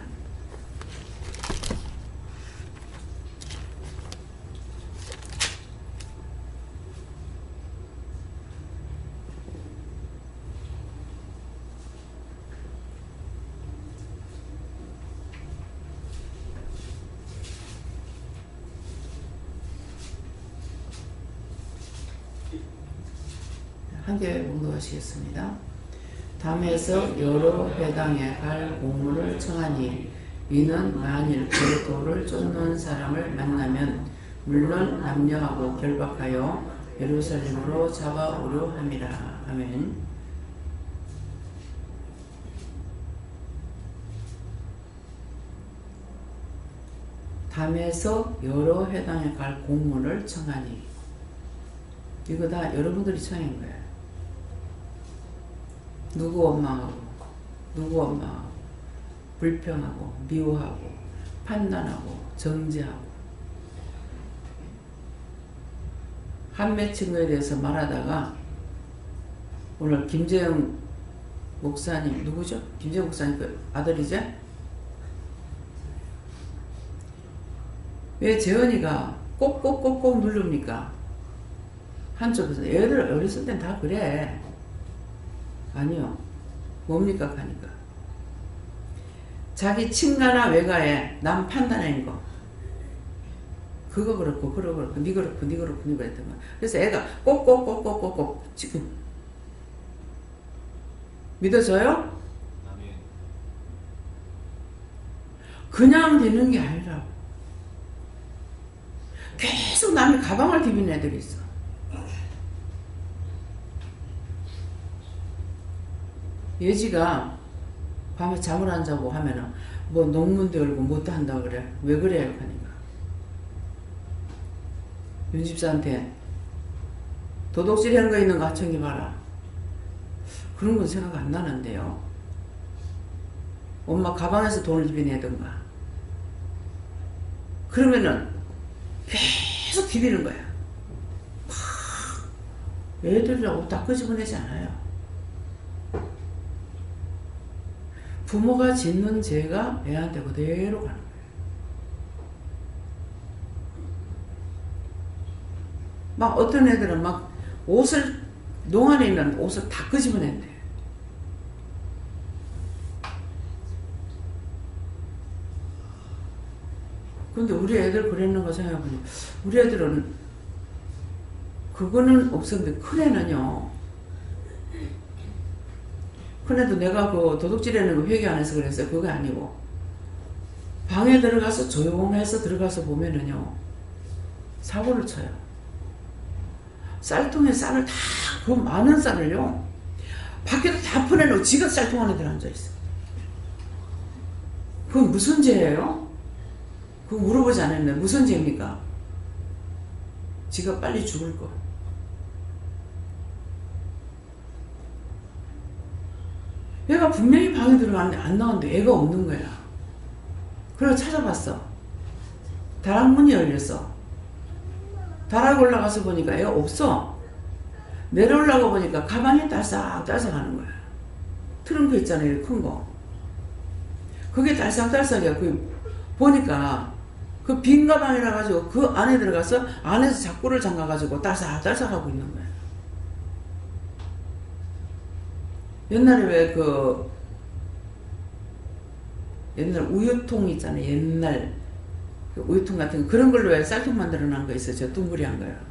함께 봉독하시겠습니다. 담에서 여러 회당에 갈 공문을 청하니 이는 만일 그 도를 쫓는 사람을 만나면 물론 남녀하고 결박하여 예루살렘으로 잡아오려 함이라. 아멘. 담에서 여러 회당에 갈 공문을 청하니 이거 다 여러분들이 청한 거예요. 누구 원망하고 불평하고 미워하고 판단하고 정죄하고 한매 친구에 대해서 말하다가 오늘 김재영 목사님 누구죠? 김재영 목사님 그 아들이죠? 왜 재현이가 꼭꼭꼭꼭 누릅니까? 한쪽에서. 애들 어렸을 땐 다 그래. 아니요. 뭡니까 하니까 자기 친가나 외가에 남 판단하는 거 그거 그렇고 그거 그렇고 니 그렇고 니 그렇고 니 그랬던 거야. 그래서 애가 꼭꼭꼭꼭꼭꼭 지금 믿어져요? 그냥 되는 게 아니라고. 계속 남의 가방을 디비는 애들이 있어. 예지가 밤에 잠을 안 자고 하면은 뭐 논문도 열고 뭣도 한다고 그래. 왜 그래요? 하니까 윤 집사한테 도둑질 하는 거 있는 거 하청기 봐라. 그런 건 생각 안 나는데요. 엄마 가방에서 돈을 디비내던가. 그러면은 계속 디비는 거야. 애들이라고 다 끄집어내지 않아요. 부모가 짓는 죄가 애한테 그대로 가는 거예요. 막 어떤 애들은 막 옷을 농안에 있는 옷을 다 끄집어낸대. 근데 우리 애들 그랬는 거 생각해보니 우리 애들은 그거는 없었는데 큰애는요. 큰애도 내가 그 도둑질하는 거 회개 안 해서 그랬어요. 그거 아니고 방에 들어가서 조용해서 들어가서 보면은요 사고를 쳐요. 쌀통에 쌀을 다 그 많은 쌀을요 밖에도 다 퍼내놓고 지가 쌀통 안에 들어앉아있어. 그건 무슨 죄예요? 그거 물어보지 않았네. 무슨 죄입니까? 지가 빨리 죽을 거. 얘가 분명히 방에 들어갔는데 안 나오는데 애가 없는 거야. 그래서 찾아봤어. 다락문이 열렸어. 다락 올라가서 보니까 애가 없어. 내려올라가 보니까 가방에 딸싹딸싹 하는 거야. 트렁크 있잖아요. 큰 거. 그게 딸싹딸싹이야. 보니까 그 빈 가방이라 가지고 그 안에 들어가서 안에서 자꾸를 잠가가지고 딸싹딸싹 하고 있는 거야. 옛날에 왜 옛날 우유통 있잖아요. 옛날 그 우유통 같은 거 그런 걸로 왜 쌀통 만들어 놓은 거 있어요. 저 둥그리한 거요.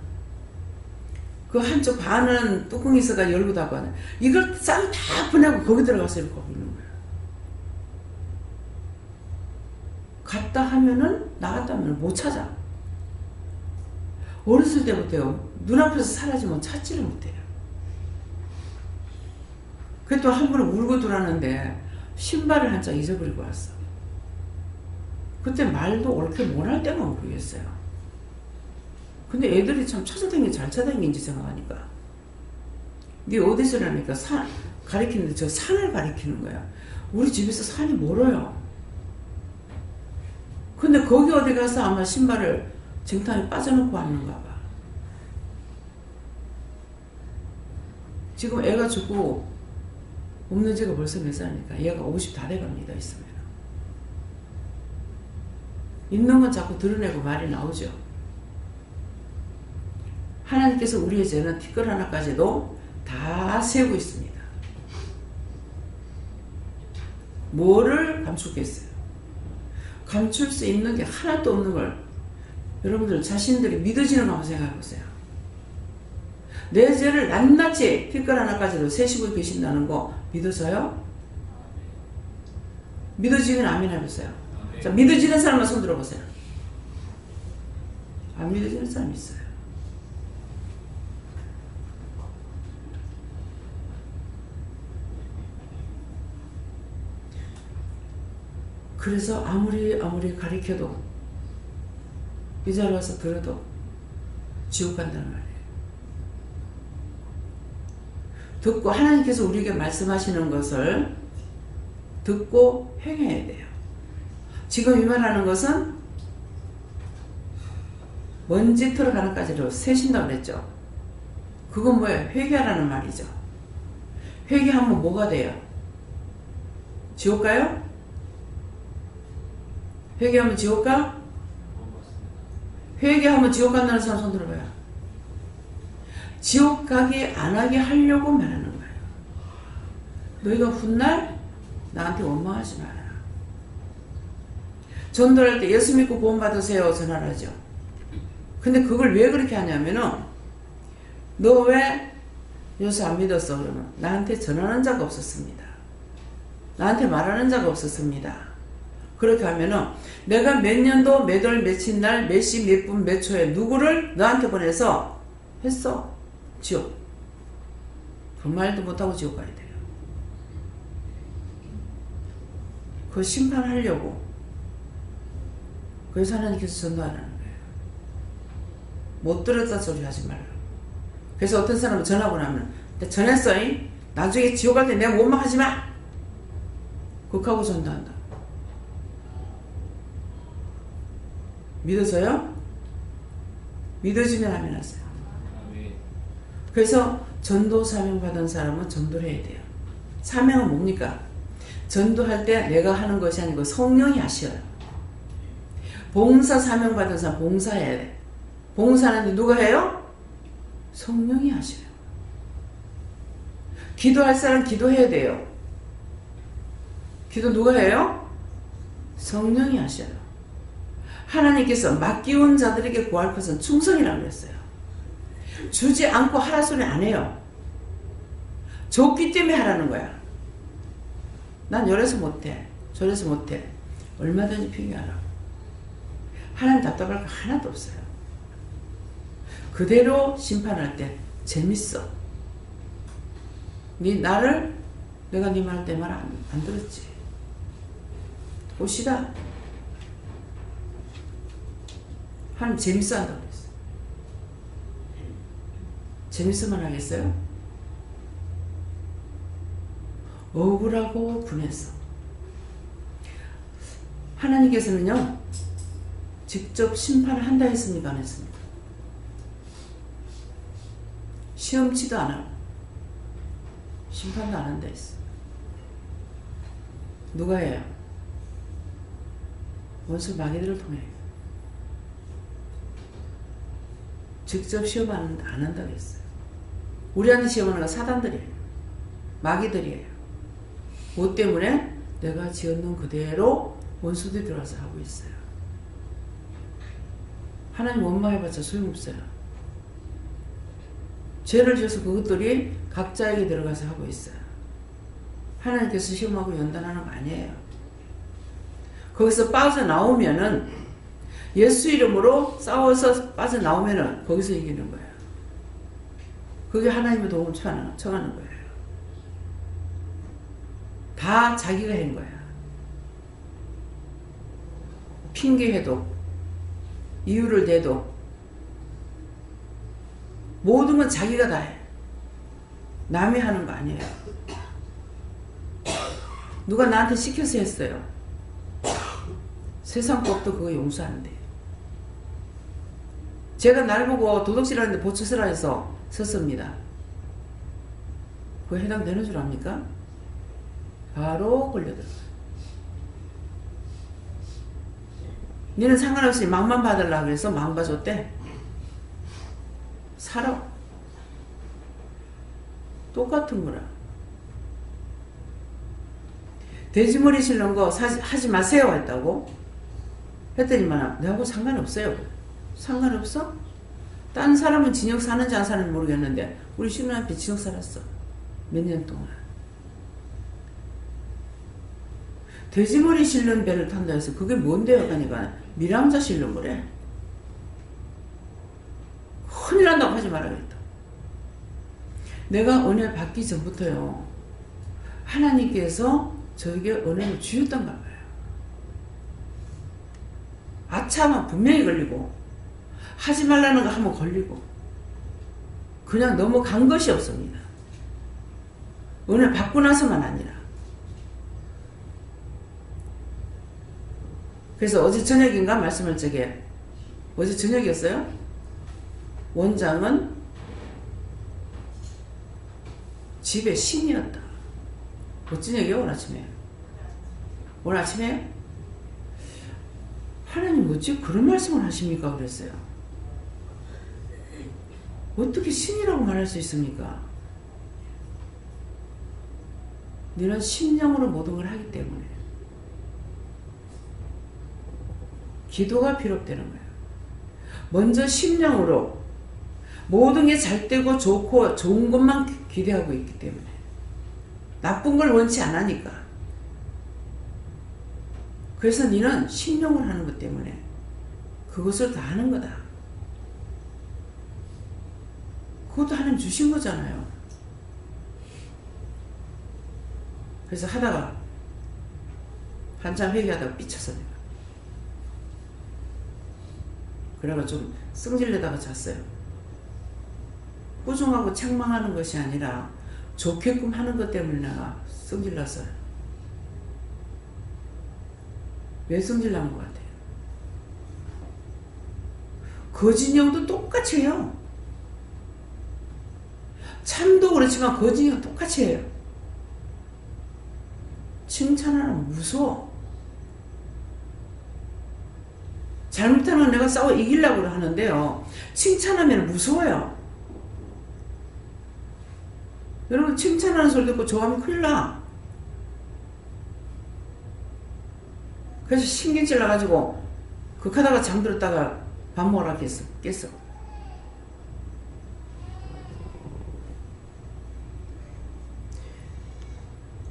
그 한쪽 반은 뚜껑이 있어가 열고 닫고 하네. 이걸 쌀 다 보내고 거기 들어가서 이렇게 하고 있는 거예요. 갔다 하면은 나갔다 하면 못 찾아. 어렸을 때부터요. 눈앞에서 사라지면 찾지를 못해요. 그래 또 한 번은 울고 들어왔는데 신발을 한 짝 잊어버리고 왔어. 그때 말도 옳게 못할 때가 모르겠어요. 근데 애들이 참 잘 찾아다니는지 생각하니까 네 어디서 라니까 산 가리키는데 저 산을 가리키는 거야. 우리 집에서 산이 멀어요. 근데 거기 어디 가서 아마 신발을 쟁탕에 빠져놓고 왔는가 봐. 지금 애가 죽고 없는 지가 벌써 몇 살이니까 얘가 50 다 돼갑니다. 있으면 있는 건 자꾸 드러내고 말이 나오죠. 하나님께서 우리의 죄는 티끌 하나까지도 다 세우고 있습니다. 뭐를 감추겠어요? 감출 수 있는 게 하나도 없는 걸 여러분들 자신들이 믿어지는 거 한번 생각해 보세요. 내 죄를 낱낱이 티끌 하나까지도 세시고 계신다는 거 믿어져요? 믿어지면 아멘 해보세요. 자, 믿어지는 사람만 손 들어보세요. 안 믿어지는 사람이 있어요. 그래서 아무리 가리켜도 이 자리에 와서 들어도 지옥 간다는 말이에요. 듣고 하나님께서 우리에게 말씀하시는 것을 듣고 행해야 돼요. 지금 이 말하는 것은 먼지 털어가는까지로 세신다고 그랬죠. 그건 뭐예요? 회개하라는 말이죠. 회개하면 뭐가 돼요? 지옥 가요? 회개하면 지옥 가? 회개하면 지옥 간다는 사람 손 들어봐요. 지옥 가게 안 하게 하려고 말하는 거예요. 너희가 훗날 나한테 원망하지 마라. 전도할 때 예수 믿고 구원 받으세요 전화를 하죠. 근데 그걸 왜 그렇게 하냐면은 너 왜 예수 안 믿었어? 그러면 나한테 전하는 자가 없었습니다. 나한테 말하는 자가 없었습니다. 그렇게 하면은 내가 몇 년도 몇 월 며칠 날 몇 시 몇 분 몇 초에 누구를 너한테 보내서 했어. 지옥. 그 말도 못하고 지옥 가야 돼요. 그 심판하려고. 그래서 하나님께서 전도하라는 거예요. 못 들었다 소리 하지 말라. 그래서 어떤 사람은 전하고 나면 전했어잉? 나중에 지옥 갈 때 내가 원망하지 마! 그렇게 하고 전도한다. 믿어져요? 믿어지면 하면 하세요. 그래서 전도 사명 받은 사람은 전도를 해야 돼요. 사명은 뭡니까? 전도할 때 내가 하는 것이 아니고 성령이 하셔요. 봉사 사명 받은 사람 봉사해야 돼. 봉사하는데 누가 해요? 성령이 하셔요. 기도할 사람 기도해야 돼요. 기도 누가 해요? 성령이 하셔요. 하나님께서 맡기운 자들에게 구할 것은 충성이라고 그랬어요. 주지 않고 하라 소리 안 해요. 줬기 때문에 하라는 거야. 난 이래서 못해. 저래서 못해. 얼마든지 핑계하라고. 하나님 답답할 거 하나도 없어요. 그대로 심판할 때 재밌어. 내가 네 말 때 말 안 들었지. 봅시다. 하나님 재밌어 한다고 그랬어. 재밌어만 하겠어요? 억울하고 분해서. 하나님께서는요, 직접 심판을 한다 했습니까? 안 했습니까? 시험치도 안 하고, 심판도 안 한다 했어. 누가 해요? 원수 마귀들을 통해. 직접 시험 안 한다고 했어요. 우리한테 시험하는 건 사단들이에요. 마귀들이에요. 뭐 때문에? 내가 지었는 그대로 원수들이 들어와서 하고 있어요. 하나님 원망해봤자 소용없어요. 죄를 지어서 그것들이 각자에게 들어가서 하고 있어요. 하나님께서 시험하고 연단하는 거 아니에요. 거기서 빠져나오면은 예수 이름으로 싸워서 빠져나오면은 거기서 이기는 거예요. 그게 하나님의 도움을 청하는 거예요. 다 자기가 한 거야. 핑계해도 이유를 대도 모든 건 자기가 다 해. 남이 하는 거 아니에요. 누가 나한테 시켜서 했어요. 세상 법도 그거 용서 안 돼. 제가 날 보고 도둑질하는데 보초서라 해서 섰습니다. 그거 해당되는 줄 압니까? 바로 걸려들어요. 니는 상관없이 망만 받으려고 해서 망 봐줬대. 살아. 똑같은 거라. 돼지머리 실는 거 하지 마세요 했다고? 했더니만 내하고 상관없어요. 상관없어? 딴 사람은 진역 사는지 안 사는지 모르겠는데 우리 신우한테 진역 살았어. 몇 년 동안. 돼지머리 실는 배를 탄다 해서 그게 뭔데요? 하니까 미랑자 실는 거래. 큰일 난다고 하지 말아야겠다. 내가 은혜 받기 전부터요. 하나님께서 저에게 은혜를 주셨던가 봐요. 아차하면 분명히 걸리고 하지 말라는 거 하면 걸리고 그냥 넘어간 것이 없습니다. 은혜 받고 나서만 아니라. 그래서 어제 저녁인가 말씀을 저게 어제 저녁이었어요? 원장은 집에 신이었다. 어쩐 얘기야 오늘 아침에? 오늘 아침에 하나님 어찌 그런 말씀을 하십니까? 그랬어요. 어떻게 신이라고 말할 수 있습니까? 너는 심령으로 모든 걸 하기 때문에 기도가 필요되는 거예요. 먼저 심령으로 모든 게 잘 되고 좋고 좋은 것만 기대하고 있기 때문에 나쁜 걸 원치 않으니까. 그래서 너는 심령으로 하는 것 때문에 그것을 다 하는 거다. 그것도 하나님 주신 거잖아요. 그래서 하다가 한참 회개하다가 삐쳤어 내가. 그래가 좀 승질내다가 잤어요. 꾸중하고 책망하는 것이 아니라 좋게끔 하는 것 때문에 내가 승질났어요. 왜 승질난 것 같아요? 거짓형도 똑같이 해요. 참도 그렇지만 거짓형 똑같이 해요. 칭찬하면 무서워. 잘못하면 내가 싸워 이기려고 하는데요. 칭찬하면 무서워요. 여러분 칭찬하는 소리 듣고 좋아하면 큰일 나. 그래서 신경질 나가지고 극하다가 잠들었다가 밥 먹으라 깼어.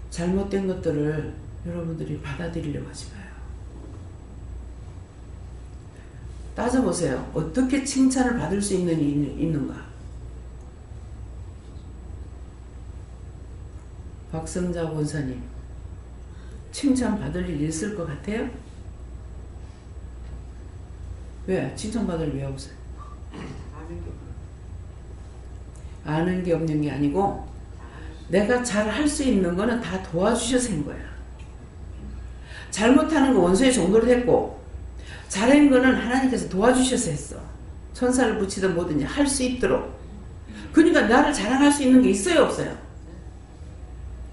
잘못된 것들을 여러분들이 받아들이려고 하지 마요. 따져보세요. 어떻게 칭찬을 받을 수 있는가? 박성자 권사님, 칭찬 받을 일이 있을 것 같아요? 왜? 칭찬 받을 왜 없어요? 아는 게 없는 게 아니고 내가 잘 할 수 있는 거는 다 도와주셔서 한 거야. 잘못하는 거 원수의 정도로 했고 잘한 거는 하나님께서 도와주셔서 했어. 천사를 붙이든 뭐든지 할 수 있도록. 그러니까 나를 자랑할 수 있는 게 있어요 없어요?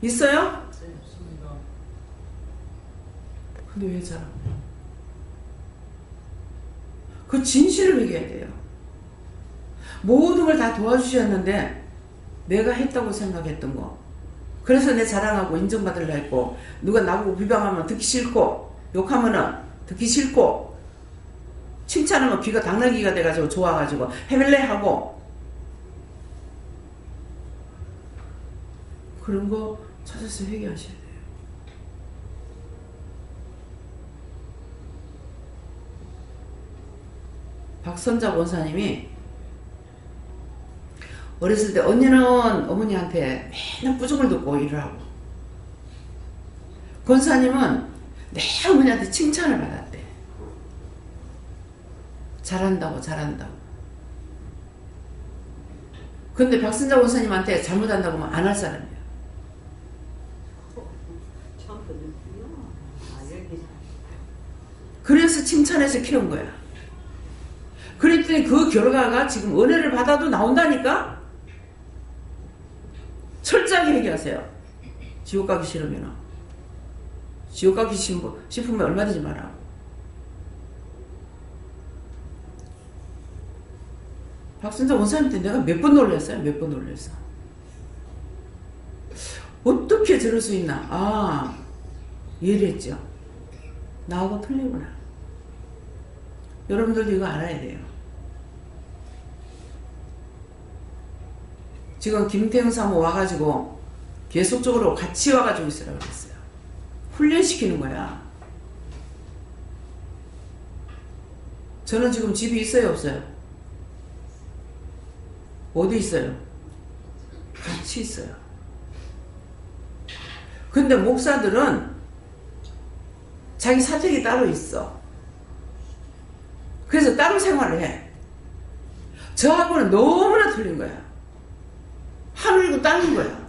있어요? 근데 왜 자랑? 그 진실을 얘기해야 돼요. 모든 걸 다 도와주셨는데 내가 했다고 생각했던 거. 그래서 내 자랑하고 인정받으려 했고 누가 나보고 비방하면 듣기 싫고 욕하면은 듣기 싫고 칭찬하면 귀가 당나귀가 돼가지고 좋아가지고 해볼래 하고 그런 거 찾아서 회개하셔야 돼요. 박선자 권사님이 어렸을 때 언니는 어머니한테 맨날 꾸중을 듣고 일을 하고 권사님은 내 어머니한테 칭찬을 받았대. 잘한다고. 근데 박선자 권사님한테 잘못한다고 하면 안 할 사람이야. 그래서 칭찬해서 키운 거야. 그랬더니 그 결과가 지금 은혜를 받아도 나온다니까? 철저하게 얘기하세요. 지옥 가기 싫으면. 지옥 가기 싶으면 얼마든지 말아. 박순자 원사님 때 내가 몇 번 놀랐어요. 몇 번 놀랐어. 어떻게 저럴 수 있나. 아, 이해를 했죠. 나하고 틀리구나. 여러분들도 이거 알아야 돼요. 지금 김태형 사모 와가지고 계속적으로 같이 와가지고 있으라고 그랬어요. 훈련시키는 거야. 저는 지금 집이 있어요 없어요? 어디 있어요? 같이 있어요. 근데 목사들은 자기 사택이 따로 있어. 그래서 따로 생활을 해. 저하고는 너무나 틀린 거야. 하늘이고 땅인 거야.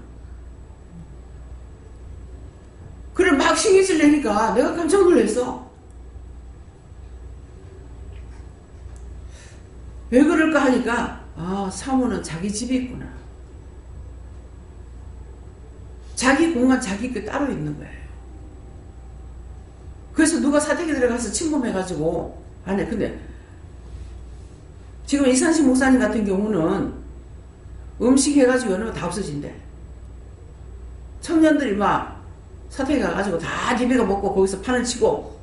그래 막 신경질 내니까 내가 깜짝 놀랐어. 왜 그럴까 하니까 아, 사모는 자기 집이 있구나. 자기 공간 자기 게 따로 있는 거예요. 그래서 누가 사택에 들어가서 침범해가지고 안 해. 근데 지금 이산식 목사님 같은 경우는 음식 해가지고 여놓으면 다 없어진대. 청년들이 막 사택에 가가지고 다 디베가 먹고 거기서 판을 치고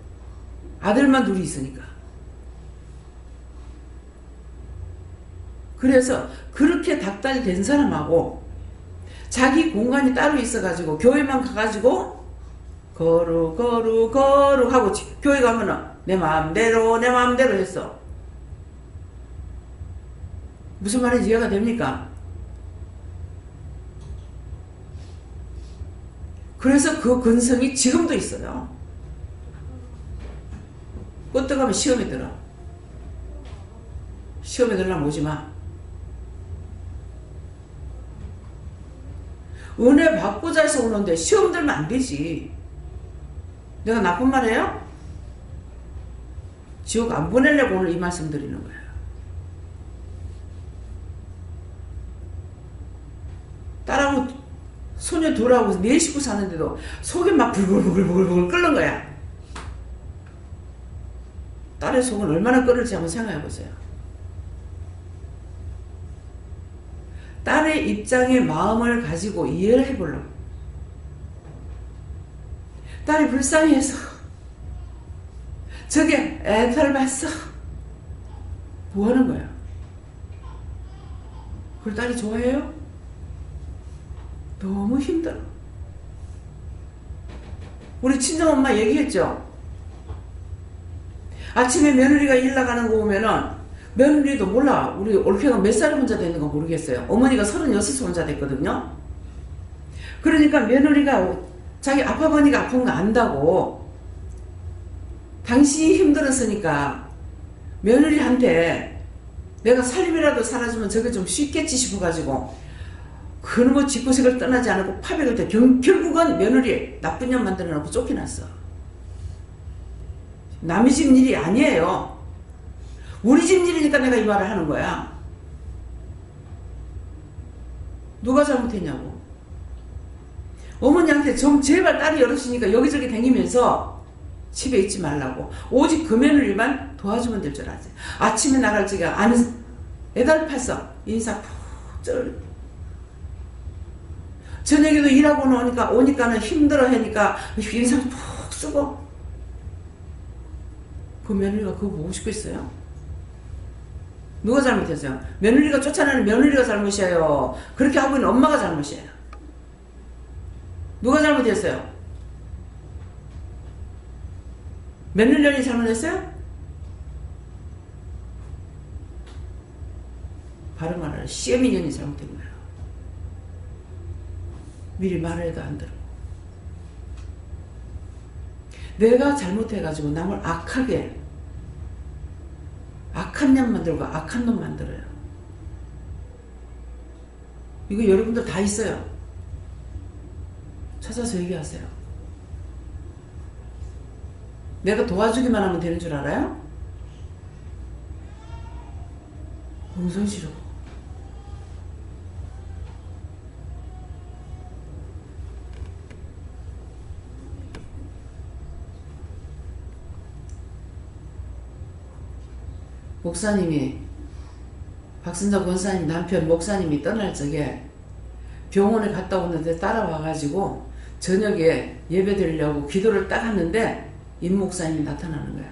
아들만 둘이 있으니까. 그래서 그렇게 닥달이 된 사람하고 자기 공간이 따로 있어가지고 교회만 가가지고 거룩 하고 교회 가면은 내 마음대로 했어. 무슨 말인지 이해가 됩니까? 그래서 그 근성이 지금도 있어요. 끄떡하면 시험에 들어. 시험에 들으려면 오지 마. 은혜 받고자 해서 오는데 시험 들면 안 되지. 내가 나쁜 말 해요? 지옥 안 보내려고 오늘 이 말씀 드리는 거예요. 딸하고 소녀 둘하고 네 식구 사는데도 속이 막 불글불글 끓는 거야. 딸의 속은 얼마나 끓을지 한번 생각해 보세요. 딸의 입장의 마음을 가지고 이해를 해보려고. 딸이 불쌍해서 저게 애들 봤어. 뭐 하는 거야? 그걸 딸이 좋아해요? 너무 힘들어. 우리 친정엄마 얘기했죠? 아침에 며느리가 일 나가는 거 보면은 며느리도 몰라. 우리 올케가 몇 살에 혼자 되는 거 모르겠어요. 어머니가 36살 혼자 됐거든요. 그러니까 며느리가 자기 아빠버니가 아픈 거 안다고 당신이 힘들었으니까 며느리한테 내가 살림이라도 살아주면 저게 좀 쉽겠지 싶어가지고 그놈의 집구석을 떠나지 않고 파백을 때 결국은 며느리 나쁜 년 만들어놓고 쫓겨났어. 남의 집 일이 아니에요. 우리 집 일이니까 내가 이 말을 하는 거야. 누가 잘못했냐고. 어머니한테 좀 제발 딸이 어르시니까 여기저기 다니면서 집에 있지 말라고. 오직 그 며느리만 도와주면 될 줄 알지. 아침에 나갈 적에 아는 애달 파서 인사 푹 쩔. 저녁에도 일하고 오니까는 힘들어 하니까 인사 푹 쓰고. 그 며느리가 그거 보고 싶겠어요? 누가 잘못했어요? 며느리가 쫓아내는 며느리가 잘못이에요. 그렇게 하고 있는 엄마가 잘못이에요. 누가 잘못했어요? 며느리이 잘못했어요? 바로 말하라. 시어미년이 잘못된 거예요. 미리 말을 해도 안 들어. 내가 잘못해가지고 남을 악하게 악한 년 만들고 악한 놈 만들어요. 이거 여러분들 다 있어요. 찾아서 얘기하세요. 내가 도와주기만 하면 되는 줄 알아요? 너무 싫어. 목사님이 박순자 권사님 남편 목사님이 떠날 적에 병원에 갔다 오는데 따라와가지고 저녁에 예배 드리려고 기도를 딱 하는데 임 목사님이 나타나는 거야.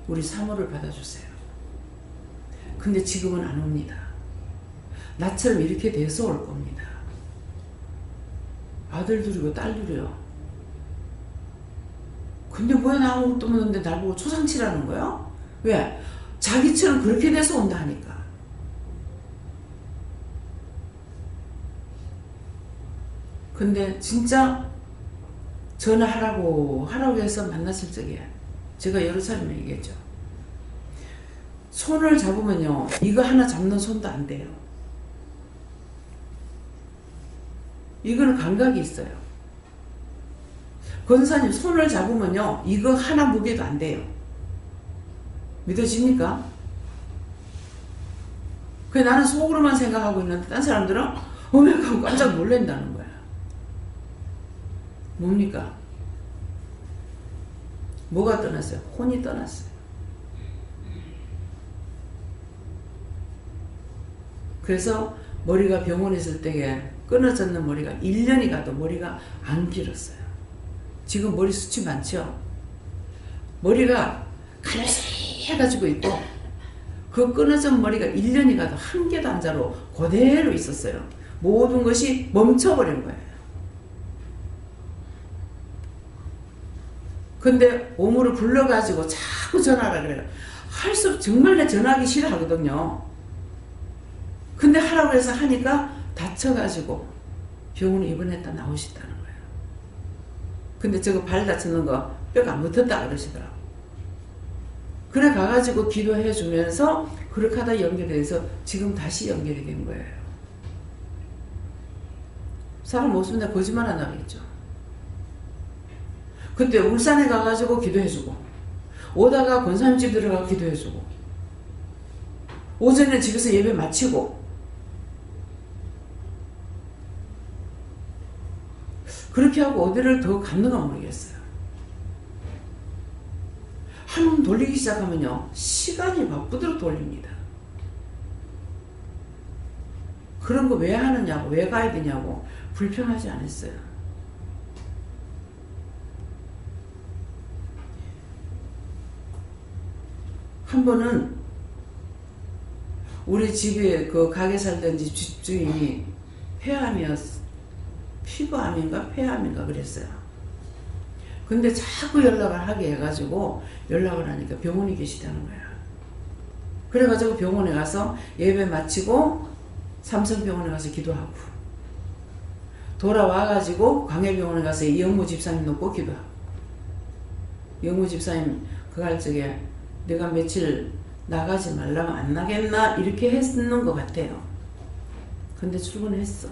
우리 사모를 받아주세요. 근데 지금은 안 옵니다. 나처럼 이렇게 돼서 올 겁니다. 아들 둘이고 딸 둘이요. 근데 왜 나 아무것도 없는데 날 보고 초상치라는 거야? 왜? 자기처럼 그렇게 돼서 온다 하니까. 근데 진짜 전화하라고 해서 만났을 적에 제가 여러 차례 얘기했죠. 손을 잡으면요, 이거 하나 잡는 손도 안 돼요. 이거는 감각이 있어요. 권사님 손을 잡으면요, 이거 하나 무게도 안 돼요. 믿어집니까? 그래, 나는 속으로만 생각하고 있는데 딴 사람들은 어메 하고 깜짝 놀란다는 거야. 뭡니까? 뭐가 떠났어요? 혼이 떠났어요. 그래서 머리가 병원에 있을 때에 끊어졌는 머리가 1년이 가도 머리가 안 길었어요. 지금 머리 숱이 많죠? 머리가 가늘해가지고 있고 그 끊어진 머리가 1년이 가도 한 개도 안 자로 그대로 있었어요. 모든 것이 멈춰버린 거예요. 근데 오물을 불러가지고 자꾸 전화하라 그래요. 할 수 정말 내 전화하기 싫어하거든요. 근데 하라고 해서 하니까 다쳐가지고 병원에 입원했다 나오시다는 거예요. 근데 저거 발 다치는 거 뼈가 안 붙었다 그러시더라고. 그래 가가지고 기도해 주면서 그렇게 하다 연결이 돼서 지금 다시 연결이 된 거예요. 사람 없으면 거짓말 안 하겠죠. 그때 울산에 가가지고 기도해주고 오다가 권사님 집 들어가 기도해주고 오전에 집에서 예배 마치고 그렇게 하고 어디를 더 갔는가 모르겠어요. 한 번 돌리기 시작하면요 시간이 바쁘도록 돌립니다. 그런 거 왜 하느냐고 왜 가야 되냐고 불평하지 않았어요. 한 번은 우리 집에 그 가게 살던 집주인이 피부암인가 폐암인가 그랬어요. 근데 자꾸 연락을 하게 해가지고 연락을 하니까 병원에 계시다는 거야. 그래가지고 병원에 가서 예배 마치고 삼성병원에 가서 기도하고 돌아와가지고 광해병원에 가서 이영무 집사님 놓고 기도하고 이영무 집사님 그 할 적에 내가 며칠 나가지 말라면 안 나겠나 이렇게 했는 것 같아요. 근데 출근했어.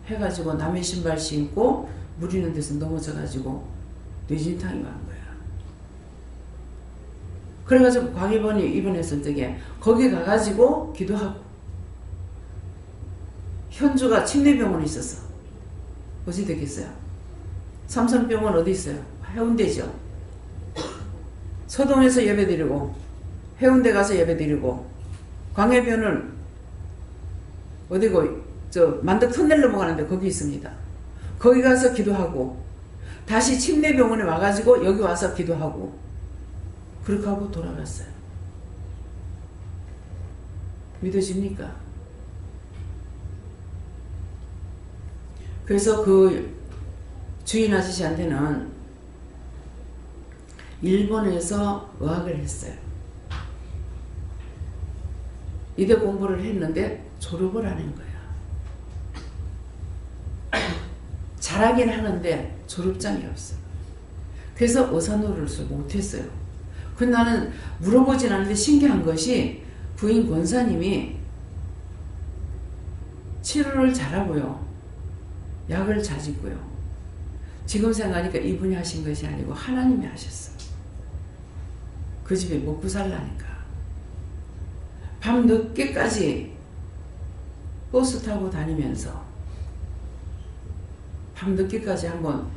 해가지고 남의 신발 신고 물 있는 데서 넘어져가지고 뇌진탕이 간 거야. 그래가지고 광해병원에 입원했을 적에 거기 가가지고 기도하고 현주가 침례병원에 있었어. 어디 됐겠어요? 삼성병원 어디 있어요? 해운대죠. 서동에서 예배드리고 해운대 가서 예배드리고 광해병원은 어디고 저 만덕 터널 넘어가는데 거기 있습니다. 거기 가서 기도하고 다시 침례병원에 와가지고 여기 와서 기도하고 그렇게 하고 돌아갔어요. 믿어집니까? 그래서 그 주인 아저씨한테는 일본에서 의학을 했어요. 이대 공부를 했는데 졸업을 안 한 거야. 잘하긴 하는데 졸업장이 없어. 그래서 의사 노릇을 못했어요. 근데 나는 물어보진 않는데 신기한 것이 부인 권사님이 치료를 잘하고요. 약을 잘 짓고요. 지금 생각하니까 이분이 하신 것이 아니고 하나님이 하셨어. 그 집에 먹고 살라니까. 밤 늦게까지 버스 타고 다니면서 밤 늦게까지 한번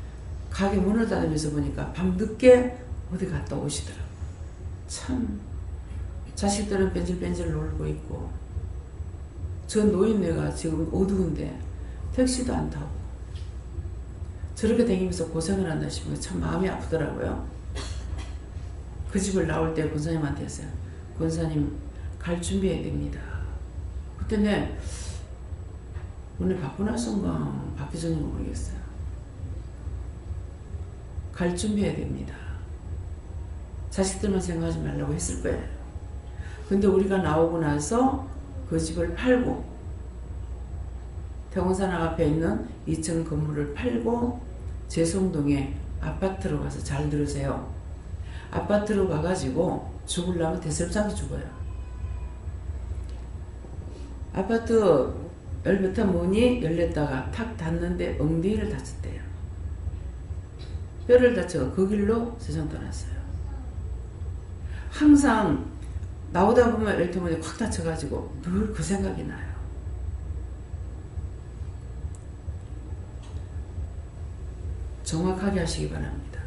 가게 문을 닫으면서 보니까 밤 늦게 어디 갔다 오시더라고. 참 자식들은 뺀질뺀질 놀고 있고 저 노인네가 지금 어두운데 택시도 안 타고 저렇게 다니면서 고생을 한다 싶으면 참 마음이 아프더라고요. 그 집을 나올 때 권사님한테 했어요. 권사님 갈 준비해야 됩니다. 그때 내 오늘 바쁘 나선가 바쁘 전인가 모르겠어요. 갈 준비해야 됩니다. 자식들만 생각하지 말라고 했을 거예요. 근데 우리가 나오고 나서 그 집을 팔고 태공산 앞에 있는 2층 건물을 팔고 제송동에 아파트로 가서 잘 들으세요. 아파트로 가가지고 죽으려면 대설장이 죽어요. 아파트 열부터 문이 열렸다가 탁 닫는데 엉덩이를 다쳤대요. 뼈를 다쳐 그 길로 세상 떠났어요. 항상 나오다 보면 열터문에 콱 다쳐가지고 늘 그 생각이 나요. 정확하게 하시기 바랍니다.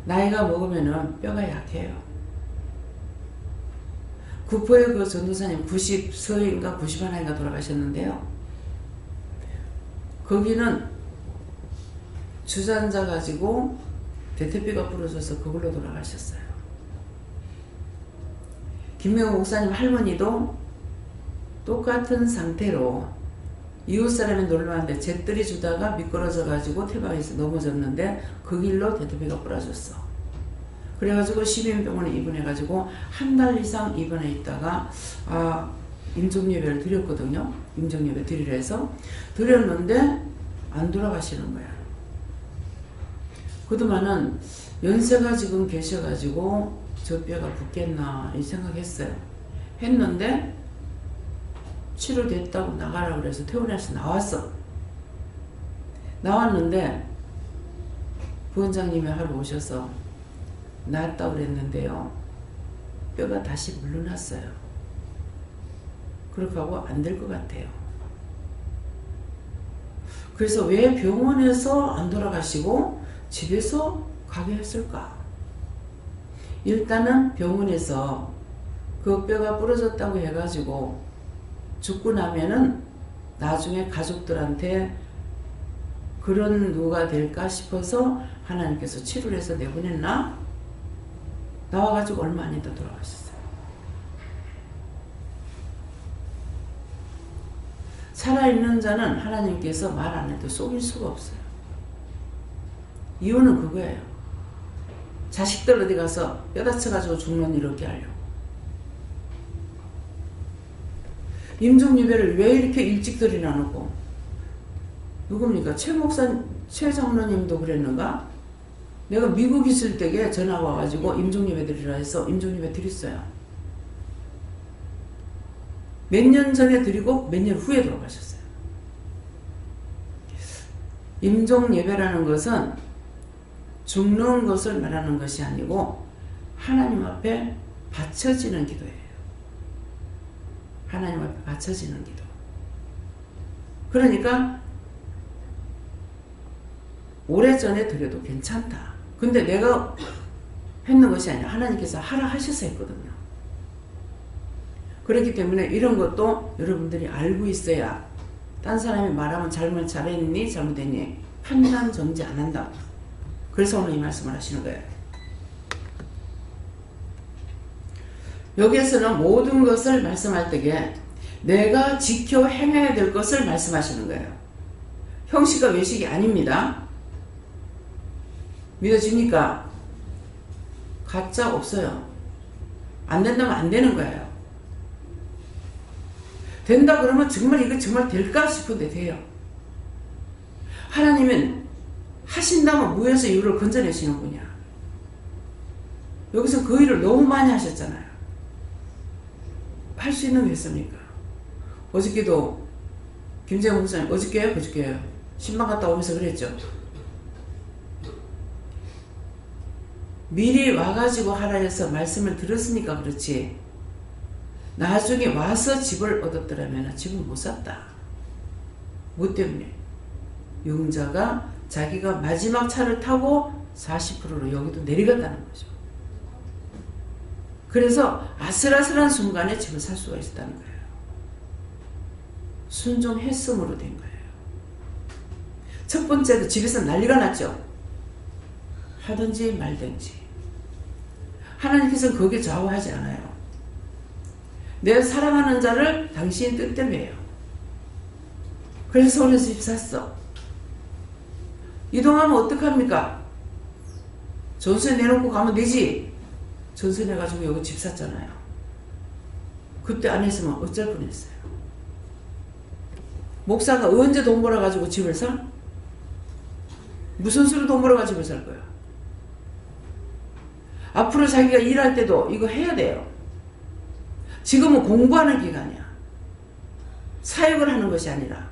나이가 먹으면 뼈가 약해요. 구포의 그 전도사님 90서인가 91인가 돌아가셨는데요. 거기는 주전자 가지고 대퇴비가 부러져서 그걸로 돌아가셨어요. 김명호 목사님 할머니도 똑같은 상태로 이웃사람이 놀러왔는데 잿더리 주다가 미끄러져 가지고 태방에서 넘어졌는데 그 길로 대퇴비가 부러졌어. 그래가지고 시민병원에 입원해가지고 한 달 이상 입원해 있다가 임종예배를 드렸거든요. 임종예배 드리려 해서 드렸는데 안 돌아가시는 거야. 그동안은 연세가 지금 계셔가지고 저 뼈가 붙겠나 이 생각했어요. 했는데 치료됐다고 나가라고 그래서 퇴원해서 나왔어. 나왔는데 부원장님이 하루 오셔서 낫다고 그랬는데요. 뼈가 다시 물러났어요. 그렇게 하고 안 될 것 같아요. 그래서 왜 병원에서 안 돌아가시고 집에서 가게 했을까? 일단은 병원에서 그 뼈가 부러졌다고 해가지고 죽고 나면은 나중에 가족들한테 그런 누가 될까 싶어서 하나님께서 치료를 해서 내보냈나? 나와가지고 얼마 안 있다 돌아가셨어요. 살아있는 자는 하나님께서 말 안 해도 속일 수가 없어요. 이유는 그거예요. 자식들 어디 가서 뼈 다쳐가지고 죽는 일 없게 하려고. 임종예배를 왜 이렇게 일찍 드리나 놓고 누굽니까? 최 장로님도 그랬는가? 내가 미국 있을 때에 전화 와가지고 임종예배 드리라 해서 임종예배 드렸어요. 몇 년 전에 드리고 몇 년 후에 돌아가셨어요. 임종예배라는 것은 죽는 것을 말하는 것이 아니고 하나님 앞에 바쳐지는 기도예요. 하나님 앞에 바쳐지는 기도. 그러니까 오래전에 드려도 괜찮다. 근데 내가 했는 것이 아니라 하나님께서 하라 하셔서 했거든요. 그렇기 때문에 이런 것도 여러분들이 알고 있어야 딴 사람이 말하면 잘했니 잘못했니 판단 정지 안 한다. 그래서 오늘 이 말씀을 하시는 거예요. 여기에서는 모든 것을 말씀할 때에 내가 지켜 행해야 될 것을 말씀하시는 거예요. 형식과 외식이 아닙니다. 믿어집니까? 가짜 없어요. 안 된다면 안 되는 거예요. 된다 그러면 정말 이거 정말 될까 싶은데 돼요. 하나님은 하신다면 무에서 유를 건져내시는 분이야. 여기서 그 일을 너무 많이 하셨잖아요. 할 수 있는 게 있습니까? 어저께도 김재영 목사님 어저께요? 그저께요? 신방 갔다 오면서 그랬죠. 미리 와가지고 하라 해서 말씀을 들었으니까 그렇지 나중에 와서 집을 얻었더라면 집을 못 샀다. 뭐 때문에? 용자가 자기가 마지막 차를 타고 40%로 여기도 내려갔다는 거죠. 그래서 아슬아슬한 순간에 집을 살 수가 있었다는 거예요. 순종했음으로 된 거예요. 첫 번째도 집에서 난리가 났죠. 하든지 말든지. 하나님께서는 거기에 좌우하지 않아요. 내 사랑하는 자를 당신 뜻대로 해요. 그래서 서울에서 집 샀어. 이동하면 어떡합니까? 전세 내놓고 가면 되지. 전세 내가지고 여기 집 샀잖아요. 그때 안 했으면 어쩔 뻔했어요. 목사가 언제 돈 벌어가지고 집을 사? 무슨 수로 돈 벌어가지고 집을 살 거야? 앞으로 자기가 일할 때도 이거 해야 돼요. 지금은 공부하는 기간이야. 사역을 하는 것이 아니라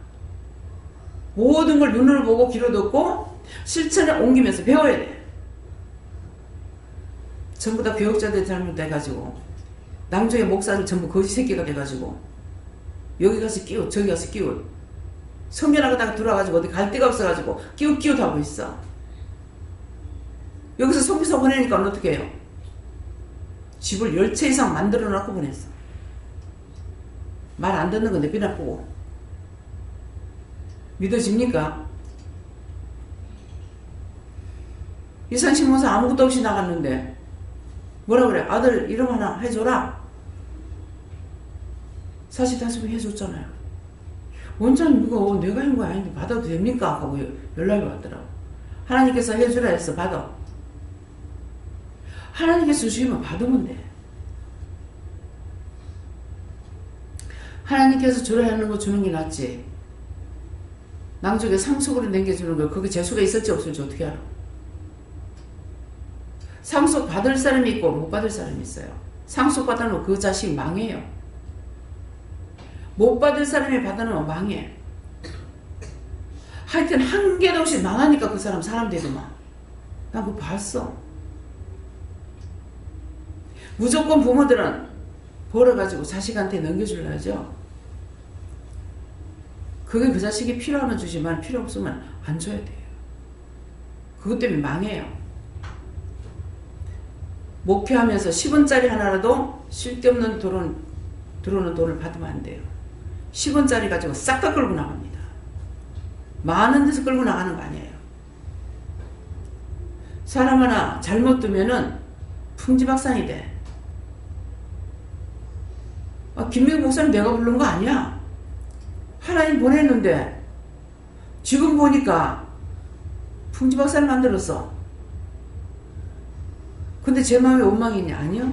모든 걸 눈으로 보고 귀로 듣고 실천에 옮기면서 배워야 돼. 전부 다 교육자들 잘못돼가지고 낭중의 목사들 전부 거지 새끼가 돼가지고 여기 가서 끼우 저기 가서 끼우 성전하다가 들어와가지고 어디 갈 데가 없어가지고 끼우 하고 있어. 여기서 성비서 보내니까 어떻게 해요? 집을 10채 이상 만들어 놓고 보냈어. 말 안 듣는 거 내비 나쁘고. 믿어집니까? 이상신문사 아무것도 없이 나갔는데 뭐라 그래? 아들 이름 하나 해줘라. 45명 해줬잖아요. 원장님 이거 내가 한 거 아닌데 받아도 됩니까? 하고 연락이 왔더라고. 하나님께서 해주라 해서 받아. 하나님께서 주시면 받으면 돼. 하나님께서 주라 하는 거 주는 게 낫지. 남쪽에 상속으로 남겨주는 거 그게 재수가 있을지 없을지 어떻게 알아? 상속 받을 사람이 있고 못 받을 사람이 있어요. 상속 받아놓으면 그 자식 망해요. 못 받을 사람이 받아놓으면 망해. 하여튼 한 개도 없이 망하니까 그 사람 되더만. 나 그거 봤어. 무조건 부모들은 벌어가지고 자식한테 넘겨주려죠. 그게 그 자식이 필요하면 주지만 필요 없으면 안 줘야 돼요. 그것 때문에 망해요. 목표하면서 10원짜리 하나라도 쓸데없는 들어오는 돈을 받으면 안 돼요. 10원짜리 가지고 싹 다 끌고 나갑니다. 많은 데서 끌고 나가는 거 아니에요. 사람 하나 잘못 두면은 풍지박산이 돼. 김민국 목사님 내가 부른 거 아니야. 하나님 보냈는데 지금 보니까 풍지박산을 만들었어. 근데 제 마음에 원망이 있냐? 아니요.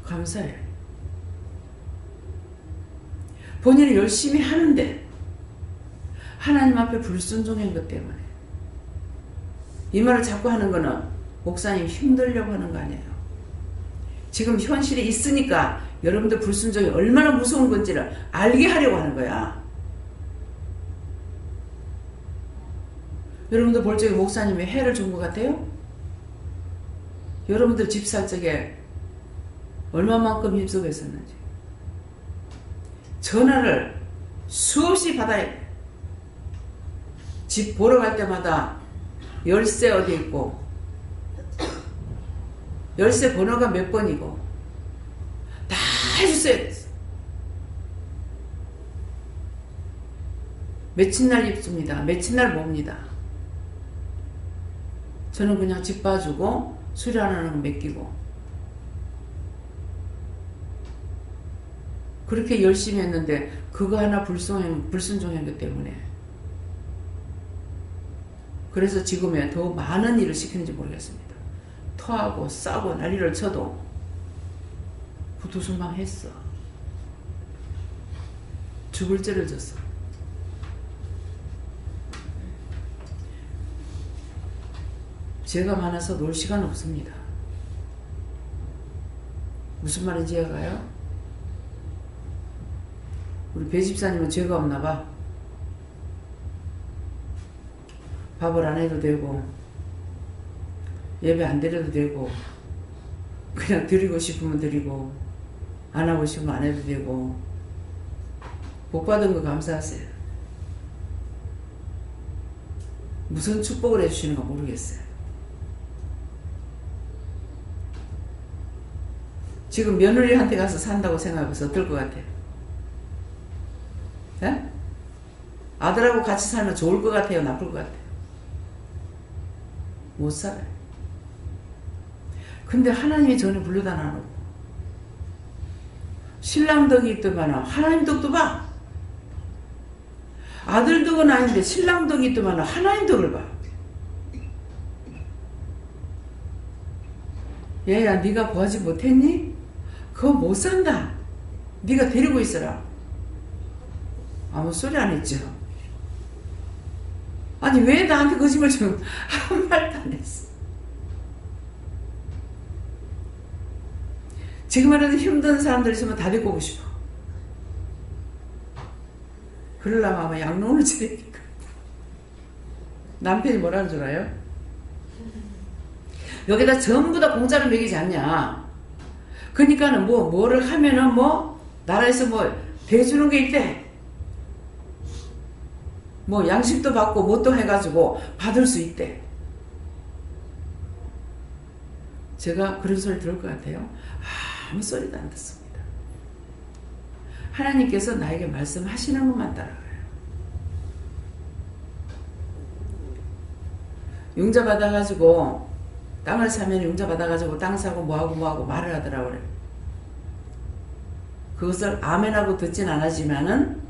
감사해. 본인은 열심히 하는데 하나님 앞에 불순종한 것 때문에 이 말을 자꾸 하는 거는 목사님 힘들려고 하는 거 아니에요. 지금 현실이 있으니까 여러분들 불순종이 얼마나 무서운 건지를 알게 하려고 하는 거야. 여러분들 볼 적에 목사님이 해를 준 것 같아요? 여러분들 집 살 적에 얼마만큼 힘쓰고 있었는지. 전화를 수없이 받아야 돼. 집 보러 갈 때마다 열쇠 어디 있고 열쇠 번호가 몇 번이고 다 해주셔야 됐어. 며칠 날 입습니다. 며칠 날 봅니다. 저는 그냥 집 봐주고 수리하는 거 맡기고 그렇게 열심히 했는데 그거 하나 불순종했기 때문에 그래서 지금에 더 많은 일을 시키는지 모르겠습니다. 토하고 싸고 난리를 쳐도 부두순방했어. 죽을 죄를 졌어. 죄가 많아서 놀 시간 없습니다. 무슨 말인지 이해가요? 우리 배집사님은 죄가 없나 봐. 밥을 안 해도 되고 예배 안 드려도 되고 그냥 드리고 싶으면 드리고 안 하고 싶으면 안 해도 되고 복 받은 거 감사하세요. 무슨 축복을 해주시는가 모르겠어요. 지금 며느리한테 가서 산다고 생각해서 어떨 것 같아요? 예? 아들하고 같이 살면 좋을 것 같아요? 나쁠 것 같아요? 못 살아요. 근데 하나님이 전에 불러다 놔놓고 신랑 덕이 있더만 하나님 덕도 봐. 아들 덕은 아닌데 신랑 덕이 있더만 하나님 덕을 봐. 얘야 네가 구하지 못했니? 그거 못 산다. 네가 데리고 있어라. 아무 소리 안 했죠. 아니 왜 나한테 거짓말 좀 한 말도 안 했어. 지금이라도 힘든 사람들 있으면 다 데리고 오고 싶어. 그러려면 아마 양론을 지내니까. 남편이 뭐라는 줄 알아요? 여기다 전부 다 공짜로 먹이지 않냐. 그러니까는 뭐를 하면은 나라에서 대주는 게 있대. 양식도 받고 뭣도 해가지고 받을 수 있대. 제가 그런 소리 들을 것 같아요? 아무 소리도 안 듣습니다. 하나님께서 나에게 말씀하시는 것만 따라가요. 융자 받아가지고 땅을 사면 융자 받아가지고 땅 사고 뭐하고 말을 하더라고 그래. 그것을 아멘하고 듣진 않았지만은